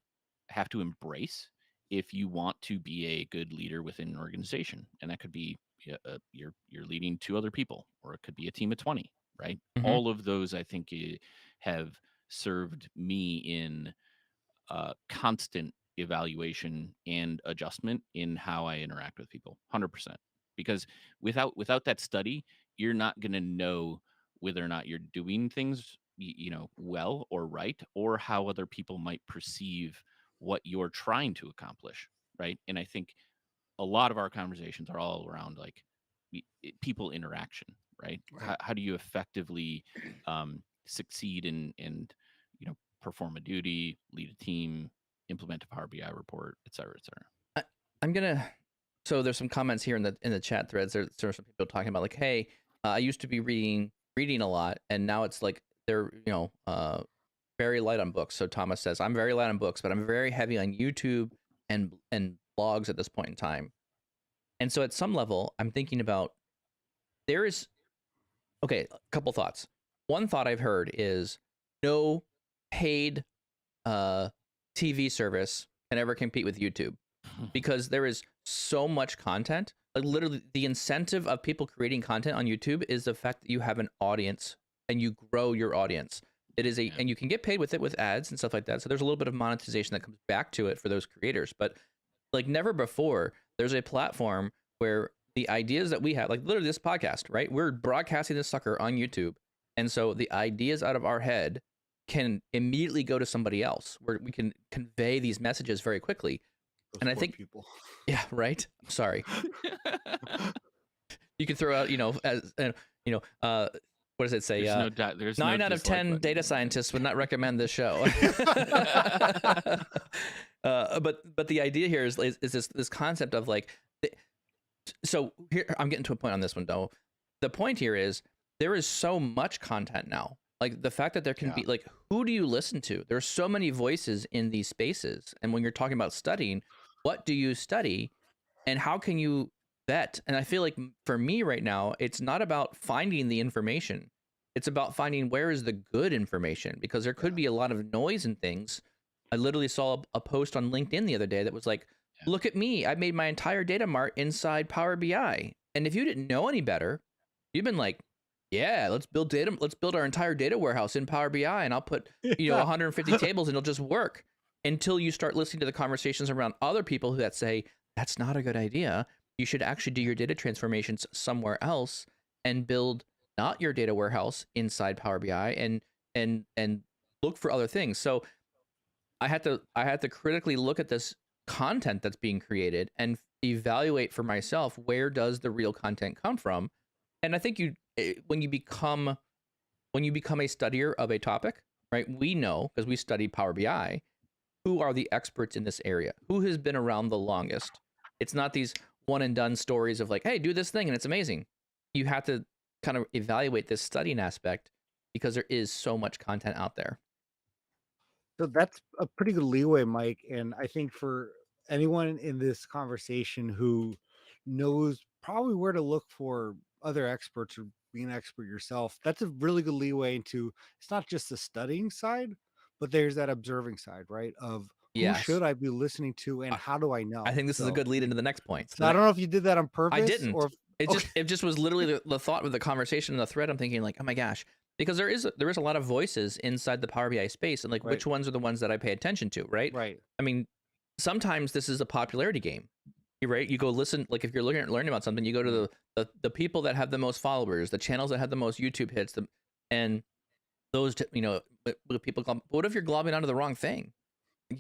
have to embrace if you want to be a good leader within an organization. And that could be you're leading two other people, or it could be a team of 20, right? Hmm. All of those I think have served me in constant evaluation and adjustment in how I interact with people. 100%. Because without that study, you're not going to know whether or not you're doing things well or right, or how other people might perceive what you're trying to accomplish, right? And I think a lot of our conversations are all around like people interaction, right? Right. How do you effectively succeed and perform a duty, lead a team, implement a Power BI report, et cetera, et cetera. I, I'm gonna. So there's some comments here in the chat threads. There's some people talking about like, hey, I used to be reading a lot, and now it's like they're very light on books. So Thomas says I'm very light on books, but I'm very heavy on YouTube and blogs at this point in time. And so at some level, I'm thinking about there is okay. A couple thoughts. One thought I've heard is no paid uh, TV service can ever compete with YouTube because there is so much content. Like literally, the incentive of people creating content on YouTube is the fact that you have an audience and you grow your audience. It is Yeah. and you can get paid with it with ads and stuff like that. So there's a little bit of monetization that comes back to it for those creators. But like never before, there's a platform where the ideas that we have, like literally this podcast, right? We're broadcasting this sucker on YouTube. And so the ideas out of our head can immediately go to somebody else where we can convey these messages very quickly. Those And I poor think, people. yeah, right. I'm sorry. You can throw out, as what does it say? There's no there's no 9 out of dislike 10 button. data scientists would not recommend this show. But the idea here is this concept of like, so here I'm getting to a point on this one though. The point here is there is so much content now. Like the fact that there can Yeah. be like, who do you listen to? There's so many voices in these spaces. And when you're talking about studying, what do you study and how can you vet? And I feel like for me right now, it's not about finding the information. It's about finding where is the good information, because there could Yeah. be a lot of noise and things. I literally saw a post on LinkedIn the other day that was like, Yeah. look at me. I made my entire data mart inside Power BI. And if you didn't know any better, you've been like, yeah, let's build our entire data warehouse in Power BI and I'll put, Yeah. 150 tables and it'll just work, until you start listening to the conversations around other people that say that's not a good idea. You should actually do your data transformations somewhere else and build not your data warehouse inside Power BI and look for other things. So I had to critically look at this content that's being created and evaluate for myself, where does the real content come from. And I think when you become a studier of a topic, right, we know, because we study Power BI, who are the experts in this area, who has been around the longest. It's not these one and done stories of like, hey, do this thing and it's amazing. You have to kind of evaluate this studying aspect, because there is so much content out there. So that's a pretty good leeway, Mike. And I think for anyone in this conversation who knows probably where to look for other experts or being an expert yourself, that's a really good leeway into, it's not just the studying side, but there's that observing side, right? Of who Yes. should I be listening to and I- how do I know? I think this is a So, good lead into the next point. so I don't know if you did that on purpose I didn't. or if, It just was literally the thought with the conversation in the thread. I'm thinking like, oh my gosh, because there is a lot of voices inside the Power BI space, and like, Right. which ones are the ones that I pay attention to, right? right. I mean, sometimes this is a popularity game. You're right. You go listen, like if you're learning about something, you go to the people that have the most followers, the channels that have the most YouTube hits, and those people. What if you're globbing onto the wrong thing?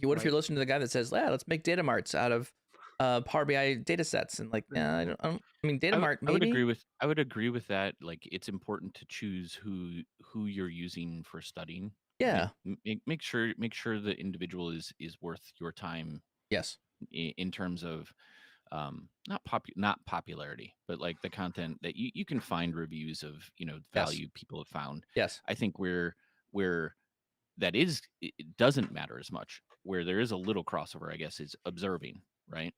What if you're Right. listening to the guy that says, "Yeah, let's make data marts out of Power BI data sets," and like, yeah, I mean, data mart I would maybe. agree with that. Like it's important to choose who you're using for studying. Yeah. Right? Make sure the individual is worth your time Yes. in terms of not popularity, but like the content that you can find reviews of value people have found. Yes. I think where that is, it doesn't matter as much. Where there is a little crossover, I guess, is observing, right?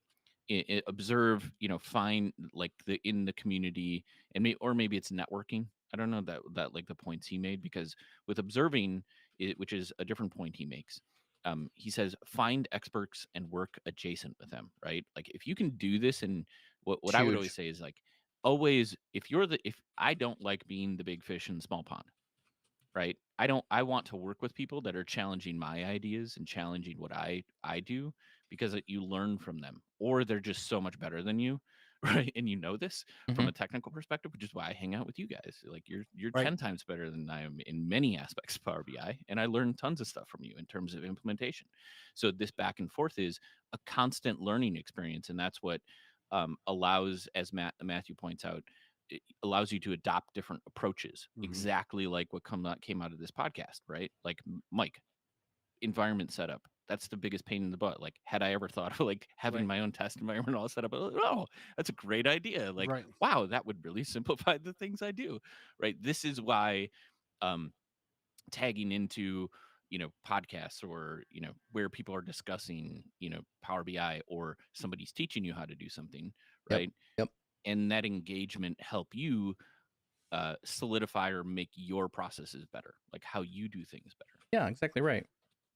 Observe, find like in the community, and maybe it's networking. I don't know that like the points he made, because with observing, which is a different point he makes. He says find experts and work adjacent with them, right? Like if you can do this, and what I would always Huge. say is like, always, if I don't like being the big fish in the small pond, right? I want to work with people that are challenging my ideas and challenging what I do, because you learn from them, or they're just so much better than you, right? And this from Mhm. a technical perspective, which is why I hang out with you guys. Like you're Right. 10 times better than I am in many aspects of Power BI, and I learn tons of stuff from you in terms of implementation. So this back and forth is a constant learning experience, and that's what allows, as Matthew points out, it allows you to adopt different approaches, Mhm. exactly like what came out of this podcast, right? Like Mike, environment setup. That's the biggest pain in the butt. Like, had I ever thought of like having Right. my own test environment all set up? Oh, that's a great idea. Like, Right. wow, that would really simplify the things I do. Right. This is why tagging into podcasts, or where people are discussing Power BI, or somebody's teaching you how to do something, Yep. right? Yep. And that engagement help you solidify or make your processes better, like how you do things better. Yeah, exactly right.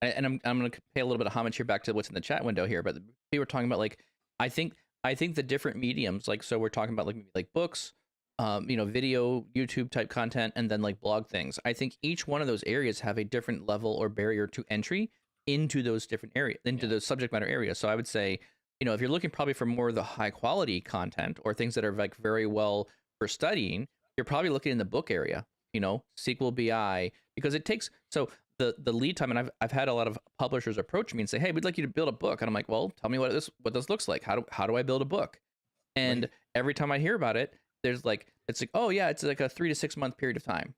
And I'm going to pay a little bit of homage here back to what's in the chat window here, but we were talking about like, I think the different mediums, like, so we're talking about like maybe like books, video, YouTube type content, and then like blog things. I think each one of those areas have a different level or barrier to entry into those different areas, into those subject matter areas. So I would say, if you're looking probably for more of the high quality content or things that are like very well for studying, you're probably looking in the book area, SQL BI, because it takes, so the lead time, and I've had a lot of publishers approach me and say, "Hey, we'd like you to build a book," and I'm like, "Well, tell me what this looks like. How do I build a book?" And Right. every time I hear about it, it's like, "Oh yeah, it's like a 3 to 6 month period of time,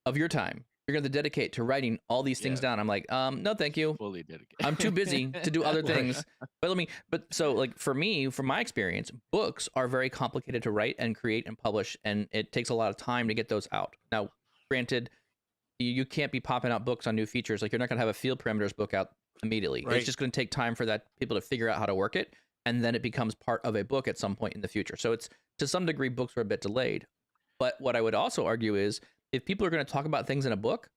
of your time. You're going to dedicate to writing all these things Yeah, down." I'm like, no, thank you. fully dedicated. I'm too busy to do other Right. things. But so like for me, from my experience, books are very complicated to write and create and publish, and it takes a lot of time to get those out. Now, granted, you can't be popping out books on new features. Like you're not going to have a field parameters book out immediately. It's Right. just going to take time for that people to figure out how to work it, and then it becomes part of a book at some point in the future. So it's to some degree books are a bit delayed. But what I would also argue is if people are going to talk about things in a book,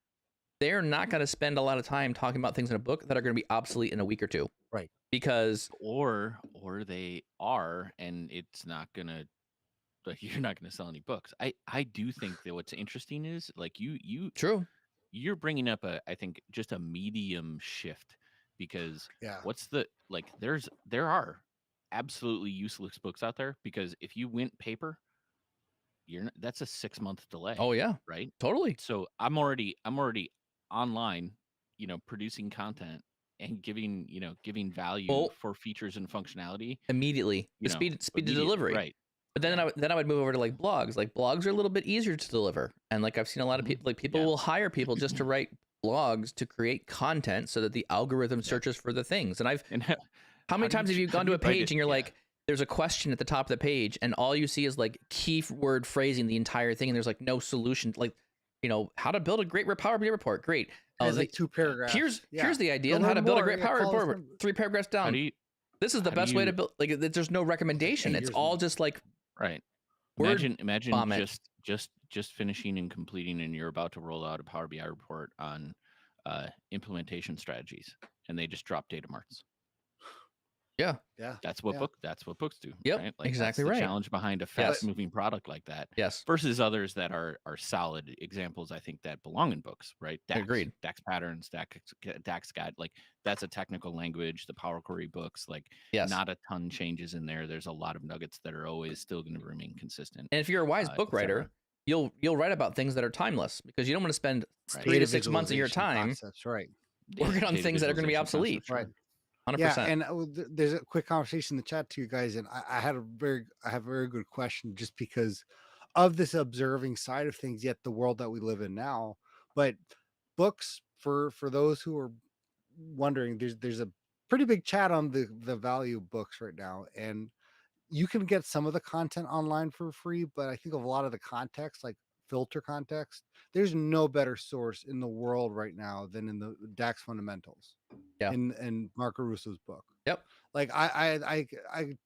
they're not going to spend a lot of time talking about things in a book that are going to be obsolete in a week or two. Right. Because or they are, and it's not gonna, like, you're not gonna sell any books. I do think that what's interesting is like true. you're bringing up I think just a medium shift, because Yeah. what's the like there are absolutely useless books out there, because if you went paper, you're not, that's a 6 month delay, Oh yeah, right? totally. So I'm already online, producing content and giving value Well, for features and functionality, immediately the speed of immediately, delivery. right? But then Yeah. then I would move over to like blogs. Like blogs are a little bit easier to deliver, and like I've seen a lot of Mhm. people, like people Yeah. will hire people just to write blogs to create content so that the algorithm Yeah. searches for the things. And And how many times have you how gone do to you a write page it? and you're Yeah. like, there's a question at the top of the page, and all you see is like keyword phrasing the entire thing, and there's like no solution. Like, how to build a great Power BI report. Great. And Oh, it's like 2 paragraphs. here's Yeah. the idea To on how learn to build a more, great yeah, Power call us report. from 3 paragraphs How down. do you This is the how do best way to you build. Like, there's no recommendation. Hey, It's here's all one. just like right? word Imagine vomit. just finishing and completing, and you're about to roll out a Power BI report on implementation strategies, and they just drop data marts. Yeah. Yeah. That's what Yeah. books do, Yep. right? Like Exactly that's the right. challenge behind a Yes. fast moving product like that, Yes. versus others that are solid examples. I think that belong in books, right? Agreed. DAX patterns, DAX guide, like that's a technical language. The Power Query books, like Yes. not a ton changes in there. There's a lot of nuggets that are always still going to remain consistent. And if you're a wise book et cetera. writer, you'll write about things that are timeless because you don't want to spend Right. 3 to Data 6 months of your visualization time concepts, right. working on Data things that are going to be visualization obsolete. concepts, sure. Right. 100%. Yeah, and there's a quick conversation in the chat to you guys, and I have a very good question, just because of this observing side of things, yet the world that we live in now. But books, for those who are wondering, there's a pretty big chat on the value of books right now, and you can get some of the content online for free, but I think of a lot of the context, like filter context, there's no better source in the world right now than in the DAX fundamentals. Yeah. In Marco Russo's book. Yep. Like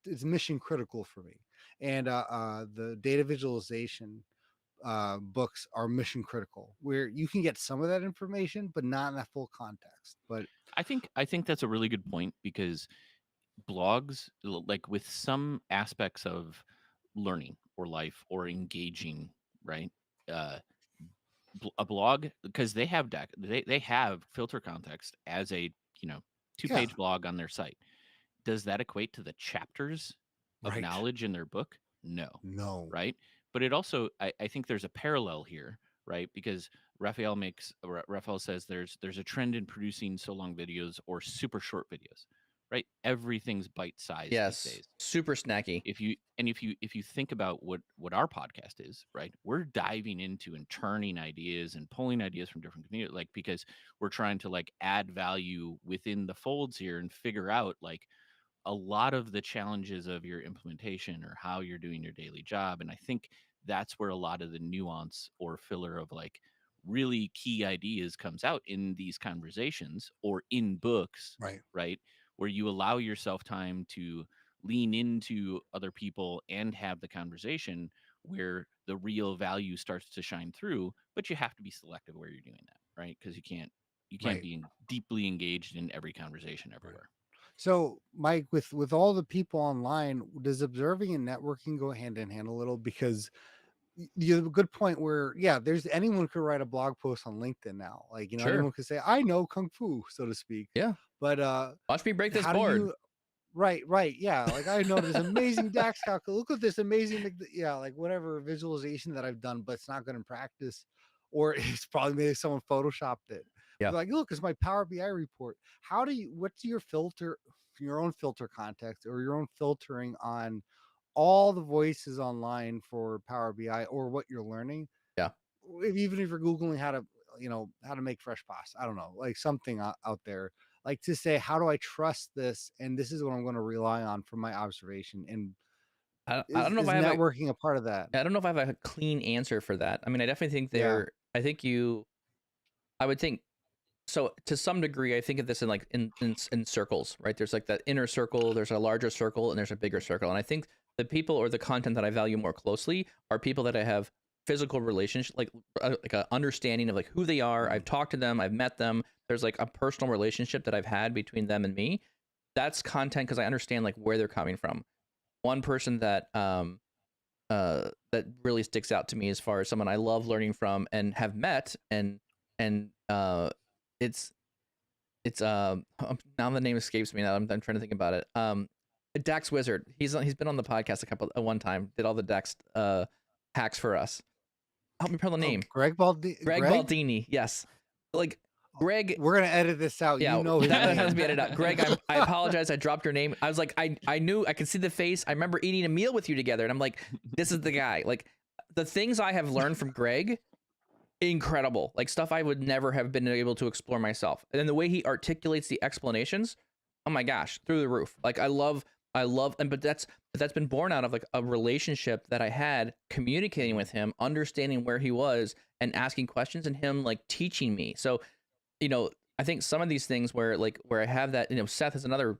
it's mission critical for me. And the data visualization books are mission critical, where you can get some of that information, but not in that full context. But I think that's a really good point, because blogs, like with some aspects of learning or life or engaging, right? A blog, because they have they have filter context as a 2-page yeah, blog on their site. Does that equate to the chapters of right. knowledge in their book? No. No. Right. But it also, I think there's a parallel here, right? Because Raphael says there's a trend in producing so long videos or super short videos, right? Everything's bite sized these Yes. days. Super snacky. If you think about what our podcast is, right? We're diving into and turning ideas and pulling ideas from different communities, like, because we're trying to like add value within the folds here and figure out like a lot of the challenges of your implementation or how you're doing your daily job. And I think that's where a lot of the nuance or filler of like really key ideas comes out in these conversations or in books, Right. right? Where you allow yourself time to lean into other people and have the conversation where the real value starts to shine through, but you have to be selective where you're doing that, right? Because you can't Right. be deeply engaged in every conversation everywhere. So, Mike, with all the people online, does observing and networking go hand in hand a little? Because you have a good point where, yeah, there's anyone could write a blog post on LinkedIn now. Like, Sure. anyone could say, I know Kung Fu, so to speak. Yeah. But Watch me break this how board. do you right, yeah. Like, I know this amazing DAX calculator. Look at this amazing, yeah, like whatever visualization that I've done, but it's not good in practice, or it's probably maybe someone photoshopped it. Yeah. Like, look, it's my Power BI report. What's your filter, your own filter context or your own filtering on all the voices online for Power BI or what you're learning? Yeah. Even if you're Googling how to make fresh pasta, I don't know, like something out there, like to say, how do I trust this? And this is what I'm going to rely on from my observation. And I don't know if is I have a networking a part of that? I don't know if I have a clean answer for that. I mean, I definitely think Yeah. I would think so to some degree. I think of this in like in circles, right? There's like that inner circle, there's a larger circle, and there's a bigger circle. And I think the people or the content that I value more closely are people that I have physical relationship, like a understanding of like who they are. I've talked to them, I've met them. There's like a personal relationship that I've had between them and me. That's content because I understand like where they're coming from. One person that really sticks out to me as far as someone I love learning from and have met and it's now the name escapes me now. I'm trying to think about it. Dax Wizard. He's been on the podcast one time. Did all the Dax hacks for us. Help me pronounce the Oh, name. Greg Greg Baldini. Yes. Like Greg. We're gonna edit this out. Yeah, you know his that name. has to be edited out. Greg, I apologize. I dropped your name. I was like, I knew I could see the face. I remember eating a meal with you together, and I'm like, this is the guy. Like the things I have learned from Greg, incredible. Like stuff I would never have been able to explore myself. And then the way he articulates the explanations, oh my gosh, through the roof. Like I love, and but that's been born out of like a relationship that I had communicating with him, understanding where he was, and asking questions, and him like teaching me. So, I think some of these things where I have that, Seth is another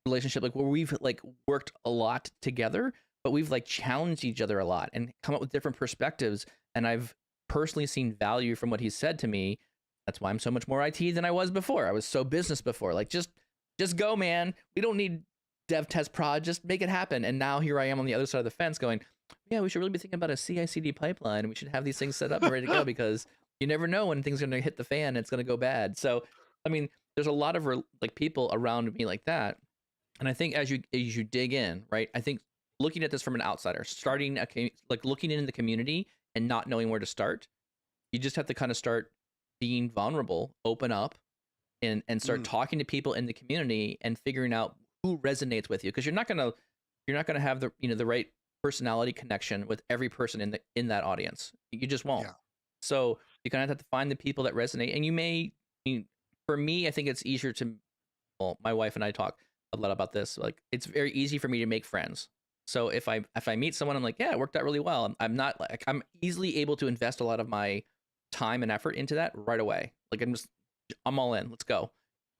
relationship like where we've like worked a lot together, but we've like challenged each other a lot and come up with different perspectives. And I've personally seen value from what he said to me. That's why I'm so much more IT than I was before. I was so business before. Like just go, man. We don't need dev test prod. Just make it happen. And now here I am on the other side of the fence going, yeah, we should really be thinking about a CI/CD pipeline. We should have these things set up and ready to go because you never know when things are going to hit the fan and it's going to go bad. So, I mean, there's a lot of like people around me like that. And I think as you dig in, right? I think looking at this from an outsider, like looking in the community and not knowing where to start, you just have to kind of start being vulnerable, open up, and start talking to people in the community and figuring out who resonates with you. Because you're not gonna have the right personality connection with every person in that audience. You just won't. Yeah. So you kind of have to find the people that resonate. And for me, I think it's easier to. Well, my wife and I talk a lot about this. Like, it's very easy for me to make friends. So if I meet someone, I'm like, yeah, it worked out really well. I'm easily able to invest a lot of my time and effort into that right away. Like I'm all in. Let's go.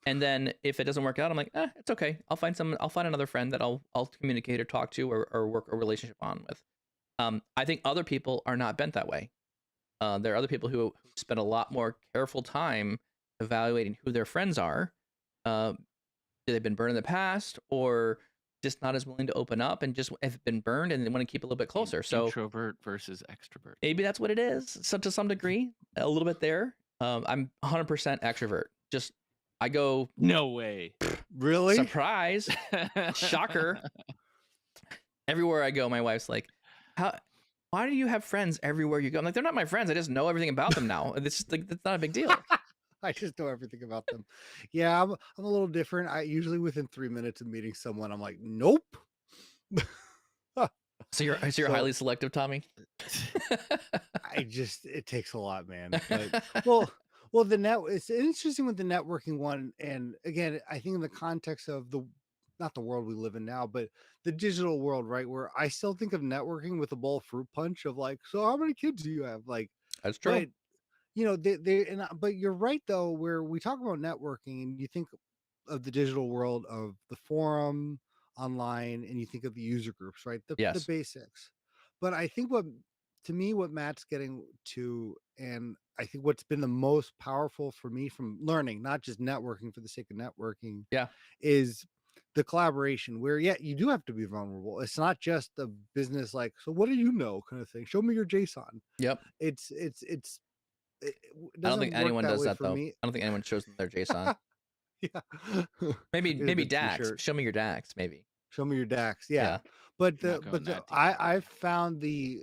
And then if it doesn't work out, I'm like, it's okay. I'll find another friend that I'll communicate or talk to or work a relationship on with. I think other people are not bent that way. There are other people who spend a lot more careful time evaluating who their friends are. They've been burned in the past, or just not as willing to open up and just have been burned and they want to keep a little bit closer. So introvert versus extrovert. Maybe that's what it is. So to some degree, a little bit there. I'm 100% extrovert. Just I go. No way. Really? Surprise. Shocker. Everywhere I go, my wife's like, why do you have friends everywhere you go? I'm like, they're not my friends. I just know everything about them now. It's like, that's not a big deal. I just know everything about them. Yeah, I'm a little different. I usually within 3 minutes of meeting someone, I'm like, nope. So you're highly selective, Tommy? It takes a lot, man. But, well, it's interesting with the networking one. And again, I think in the context of not the world we live in now, but the digital world, right? Where I still think of networking with a bowl of fruit punch of like, so how many kids do you have? Like, that's true. But but you're right though, where we talk about networking and you think of the digital world of the forum online and you think of the user groups, right? The basics. But I think what Matt's getting to, and I think what's been the most powerful for me from learning, not just networking for the sake of networking, is the collaboration where, you do have to be vulnerable. It's not just a business like, so what do you know kind of thing. Show me your JSON. Yep. I don't think anyone does that though. I don't think anyone shows them their JSON. Yeah. Maybe DAX. Show me your DAX. Maybe. Show me your DAX. Yeah. But I've found a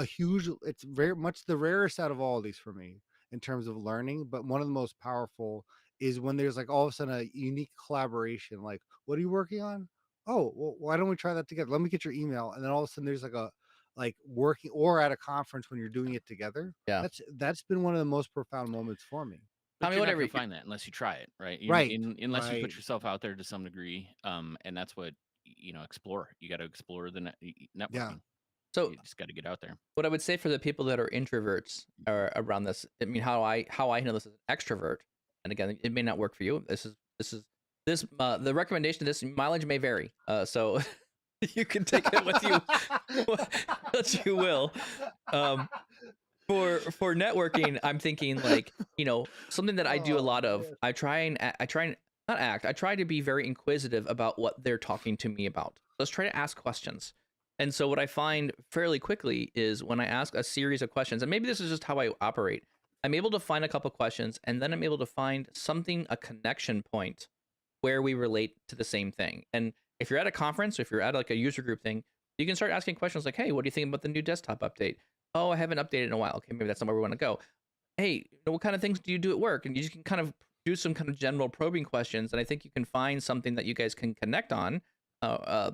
huge. It's very much the rarest out of all of these for me. in terms of learning, but one of the most powerful is when there's like all of a sudden a unique collaboration. Like, what are you working on? Oh, well, why don't we try that together? Let me get your email. And then all of a sudden there's like a like working or at a conference when you're doing it together. Yeah. That's been one of the most profound moments for me. But Tommy, you're not whatever. going to find that unless you try it, right? Right. Unless you Right. put yourself out there to some degree, and that's what explore. You got to explore the Yeah. networking. So You just got to get out there. what I would say for the people that are introverts are around this, I mean, how I handle this as an extrovert, and again, it may not work for you. The recommendation of this mileage may vary. So you can take it with you what you will. For networking, I'm thinking like, something that I do a Oh, lot of. man. I try and not act. I try to be very inquisitive about what they're talking to me about. Let's try to ask questions. And so what I find fairly quickly is when I ask a series of questions, and maybe this is just how I operate, I'm able to find a couple questions, and then I'm able to find a connection point where we relate to the same thing. And if you're at a conference, or if you're at like a user group thing, you can start asking questions like, hey, what do you think about the new desktop update? Oh, I haven't updated in a while. Okay, maybe that's not where we want to go. Hey, what kind of things do you do at work? And you just can kind of do some kind of general probing questions. And I think you can find something that you guys can connect on, a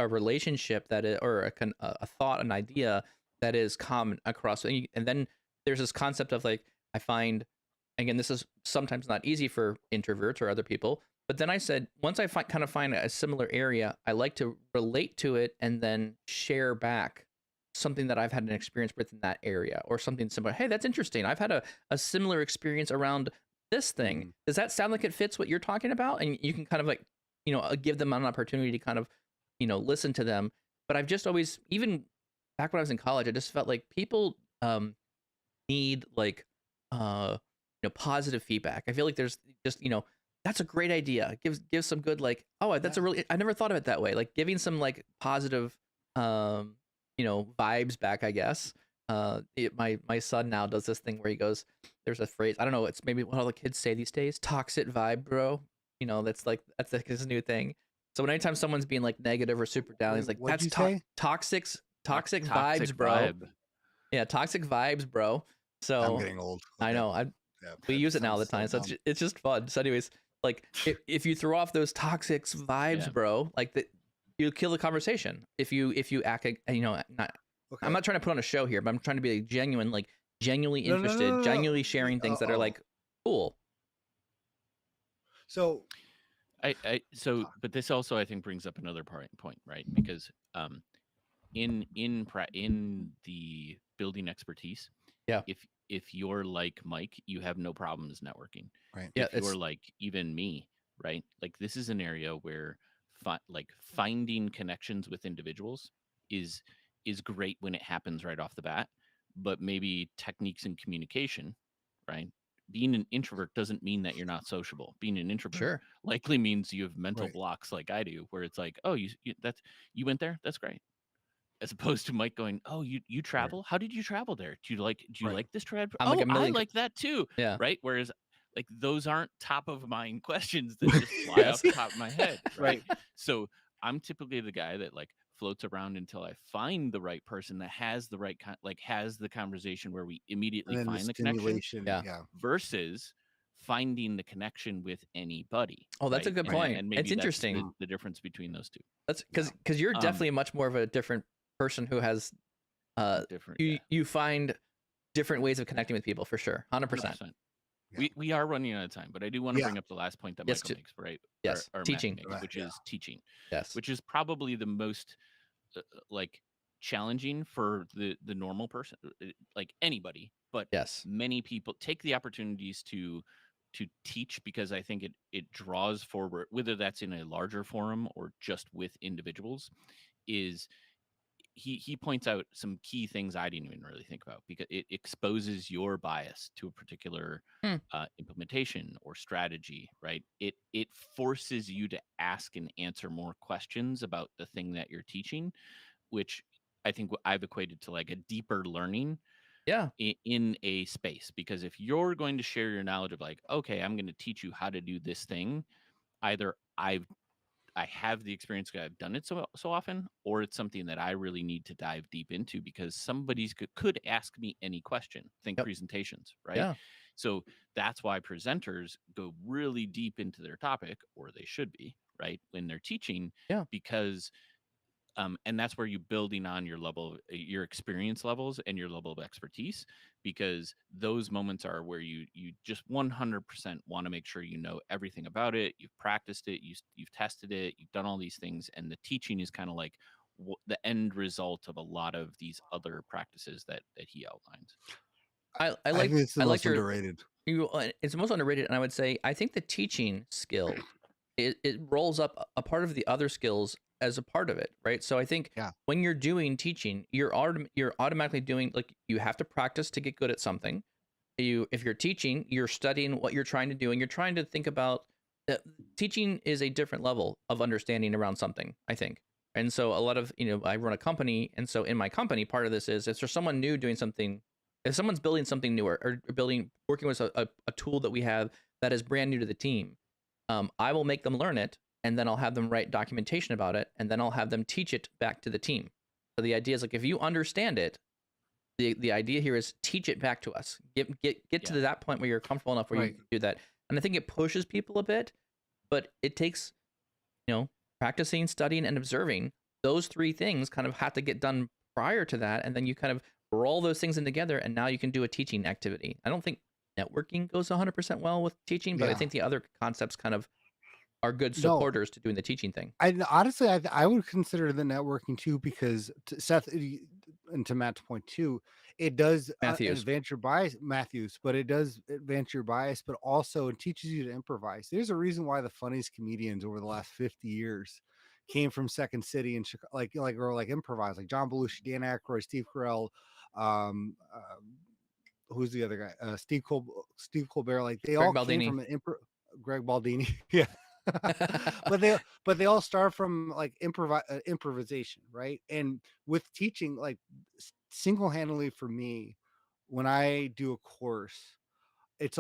relationship that is, or a thought, an idea that is common across. And then there's this concept of like, I find, again, this is sometimes not easy for introverts or other people. But then I said, once I kind of find a similar area, I like to relate to it and then share back something that I've had an experience with in that area or something similar. Hey, that's interesting. I've had a similar experience around this thing. Mhm. Does that sound like it fits what you're talking about? And you can kind of like, give them an opportunity to kind of, listen to them. But I've just always, even back when I was in college, I just felt like people need like, positive feedback. I feel like there's just, that's a great idea. Give some good like, oh, that's a Yeah. really, I never thought of it that way. Like giving some like positive vibes back, I guess. My son now does this thing where he goes, there's a phrase, I don't know, it's maybe what all the kids say these days, toxic vibe, bro. That's like his new thing. So anytime someone's being like negative or super down, he's Wait, like, what'd that's you say? toxic Toxic vibes, bro. vibe. Yeah, toxic vibes, bro. I'm So getting old. I Okay. know Yeah, we that use it now all the sounds so time, so dumb. it's just fun. So anyways, like if you throw off those toxic vibes, Yeah. bro, like you kill the conversation. If you act, not. I'm Okay. not trying to put on a show here, but I'm trying to be like genuine, like genuinely No, no, no, interested, no, no. genuinely sharing things that are like cool. So But this also I think brings up another point, right? Because in the building expertise, Yeah. if you're like Mike, you have no problems networking. right. Yeah, If you're like even me, right? Like this is an area where finding connections with individuals is great when it happens right off the bat, but maybe techniques in communication, right? Being an introvert doesn't mean that you're not sociable. Being an introvert sure. likely means you have mental Right. blocks like I do, where it's like, oh, you went there, that's great. As opposed to Mike going, oh, you travel? How did you travel there? Do you like Right. this trip? I'm like Oh, a I million. like that too. Yeah. Right. Whereas like those aren't top of mind questions that just fly Yes. off the top of my head. Right. Right. So I'm typically the guy that like floats around until I find the right person that has the right has the conversation where we immediately And then the find the connection stimulation. Yeah. Yeah. versus finding the connection with anybody. Oh, that's a right? good And- point. And maybe It's that's interesting. the difference between those two. That's Yeah. because you're Um, definitely much more of a different person who has different. you find different ways of connecting with people for sure. 100%. 100%. Yeah. We are running out of time, but I do want to Yeah. bring up the last point that Yes, Michael makes, right? Yes. Or Matthew Teaching. makes, Right, which yeah. is teaching, Yes. which is probably the most like challenging for the normal person, like anybody. But Yes. many people take the opportunities to teach because I think it draws forward, whether that's in a larger forum or just with individuals, is he points out some key things I didn't even really think about because it exposes your bias to a particular implementation or strategy, right? It forces you to ask and answer more questions about the thing that you're teaching, which I think I've equated to like a deeper learning Yeah. in a space. Because if you're going to share your knowledge of like, okay, I'm going to teach you how to do this thing, either I've I have the experience because I've done it so often, or it's something that I really need to dive deep into because somebody's could ask me any question. Think Yep. presentations, right? Yeah. So that's why presenters go really deep into their topic, or they should be, right, when they're teaching, Yeah. because and that's where you building on your level your experience levels and your level of expertise, because those moments are where you just 100% want to make sure you know everything about it, you've practiced it, you've tested it, you've done all these things, and the teaching is kind of like the end result of a lot of these other practices that he outlines. I I like think it's the I most liked your underrated. it's most underrated, and I would say I think the teaching skill it rolls up a part of the other skills as a part of it, right? So I think Yeah. when you're doing teaching, you're automatically doing, like, you have to practice to get good at something. If you're teaching, you're studying what you're trying to do, and you're trying to think about uh, teaching is a different level of understanding around something, I think. And so a lot of, I run a company, and so in my company, part of this is if there's someone new doing something, if someone's building something newer or working with a tool that we have that is brand new to the team, I will make them learn it, and then I'll have them write documentation about it, and then I'll have them teach it back to the team. So the idea is, like, if you understand it, the idea here is teach it back to us. Get to Yeah. that point where you're comfortable enough where you Right. can do that. And I think it pushes people a bit, but it takes, practicing, studying, and observing. Those three things kind of have to get done prior to that, and then you kind of roll those things in together, and now you can do a teaching activity. I don't think networking goes 100% well with teaching, but I Yeah. think the other concepts kind of are good No, supporters to doing the teaching thing. honestly, I would consider the networking too, because Seth, and to Matt's point too, it does Matthews. advance your bias, Matthews, but it does advance your bias, but also it teaches you to improvise. There's a reason why the funniest comedians over the last 50 years came from Second City and Chicago, or like improvise, like John Belushi, Dan Aykroyd, Steve Carell, um, who's the other guy? Steve Colbert. Like they Greg all came Baldini. from an Greg Baldini. Yeah. but they all start from like improvisation, right? And with teaching, like single-handedly for me, when I do a course, it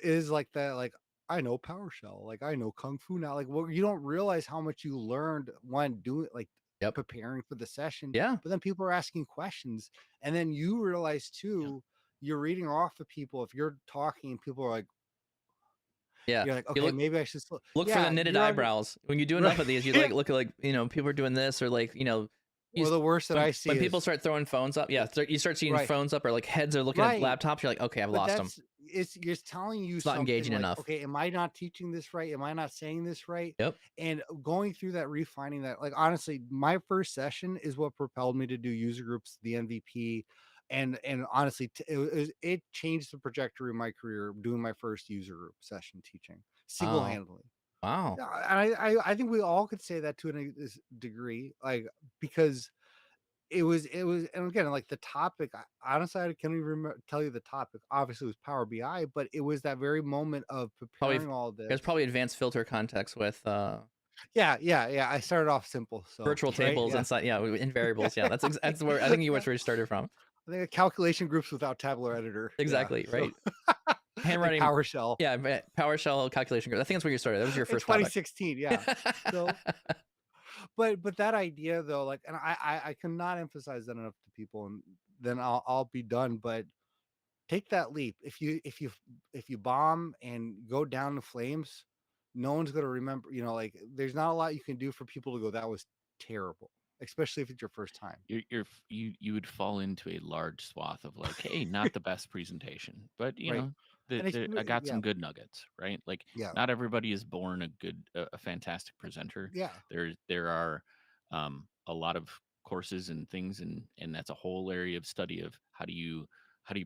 is like that, like I know PowerShell, like I know Kung Fu now. Like, well, you don't realize how much you learned when doing, like, Yep. preparing for the session. Yeah. But then people are asking questions, and then you realize too, you're reading off of people. If you're talking, people are like, Yeah. you're like, You okay, maybe I should slow. look for the Yeah, knitted you're under eyebrows. When you do right. enough of these, you Yeah. look at, like, people are doing this, or, like, you Or the worst that I see when people is start throwing phones up, yeah, you start seeing right, phones up, or, like, heads are looking at right. laptops. You're like, okay, I've But lost them. it's telling you It's not something engaging like, enough. okay, am I not teaching this right? Am I not saying this right? Yep. And going through that, refining that, like honestly, my first session is what propelled me to do user groups, the MVP, and honestly, it changed the trajectory of my career doing my first user group session teaching single Wow. handedly. Wow. I think we all could say that to a degree, like because it was, and again, like the topic, honestly, I can't even tell you the topic. Obviously, it was Power BI, but it was that very moment of Probably preparing all there's this. probably advanced filter context with Yeah. I started off simple, so virtual right, tables yeah, inside. Yeah, in variables. Yeah, that's where I think you yeah. where you started from. I think a calculation groups without tabular editor. Yeah, Exactly. so Right. like Handwriting. PowerShell Yeah. PowerShell calculation group. I think that's where you started. That was your in first topic. 2016. Yeah, so but that idea though, like, and I cannot emphasize that enough to people, and then I'll be done. But take that leap. If you bomb and go down the flames, no one's going to remember, like there's not a lot you can do for people to go, that was terrible, especially if it's your first time. You would fall into a large swath of like, hey, not the best presentation, but Right. And it's I got yeah, some good nuggets, right? Like, yeah, not everybody is born a fantastic presenter. yeah, There are a lot of courses and things, and that's a whole area of study of how do you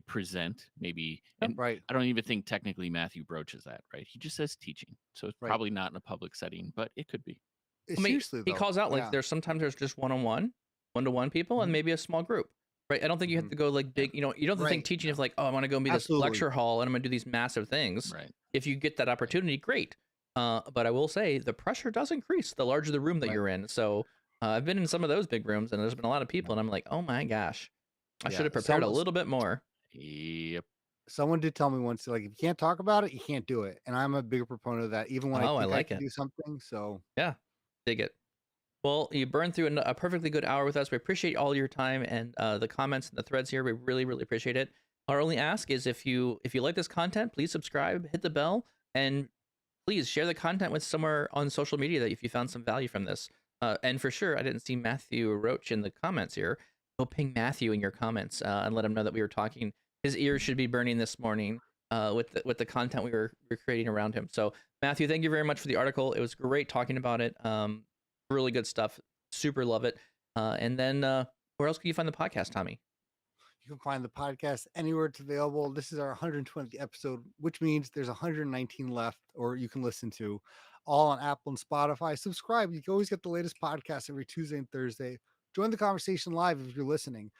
present, maybe. And right, I don't even think technically Matthew broaches that, right? He just says teaching, so it's right. probably not in a public setting, but it could be. It's I mean, seriously he though. calls out, like, Yeah. there's just one-to-one people, and Mhm, maybe a small group, right? I don't think you have mhm. to go, like, Yeah. big. You don't have to think Right. teaching No. of, like, oh, I want to go and be this Absolutely. lecture hall, and I'm gonna do these massive things. Right. If you get that Right. opportunity, great. But I will say the pressure does increase the larger the room that Right. you're in. So I've been in some of those big rooms, and there's been a lot of Yeah. people, and I'm like, oh my gosh, I should Yeah. have prepared a little bit more. Yep. Someone did tell me once, like, if you can't talk about it, you can't do it. And I'm a bigger proponent of that, even when I Oh, I think I like can it. do something. So Yeah. Dig it. Well, you burned through a perfectly good hour with us. We appreciate all your time and the comments and the threads here. We really, really appreciate it. Our only ask is if you like this content, please subscribe, hit the bell, and please share the content with somewhere on social media that if you found some value from this. And for sure, I didn't see Matthew Roach in the comments here. Go ping Matthew in your comments and let him know that we were talking. His ears should be burning this morning with the content we were creating around him. So Matthew, thank you very much for the article. It was great talking about it. Really good stuff. Super love it. And then where else can you find the podcast, Tommy? You can find the podcast anywhere it's available. This is our 120th episode, which means there's 119 left, or you can listen to all on Apple and Spotify. Subscribe. You can always get the latest podcast every Tuesday and Thursday. Join the conversation live if you're listening.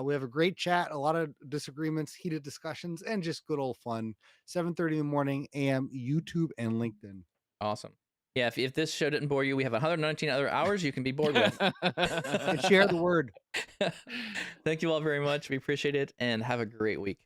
We have a great chat, a lot of disagreements, heated discussions, and just good old fun. 7:30 in the morning, AM, YouTube, and LinkedIn. Awesome. Yeah, if this show didn't bore you, we have 119 other hours you can be bored with. And share the word. Thank you all very much. We appreciate it and have a great week.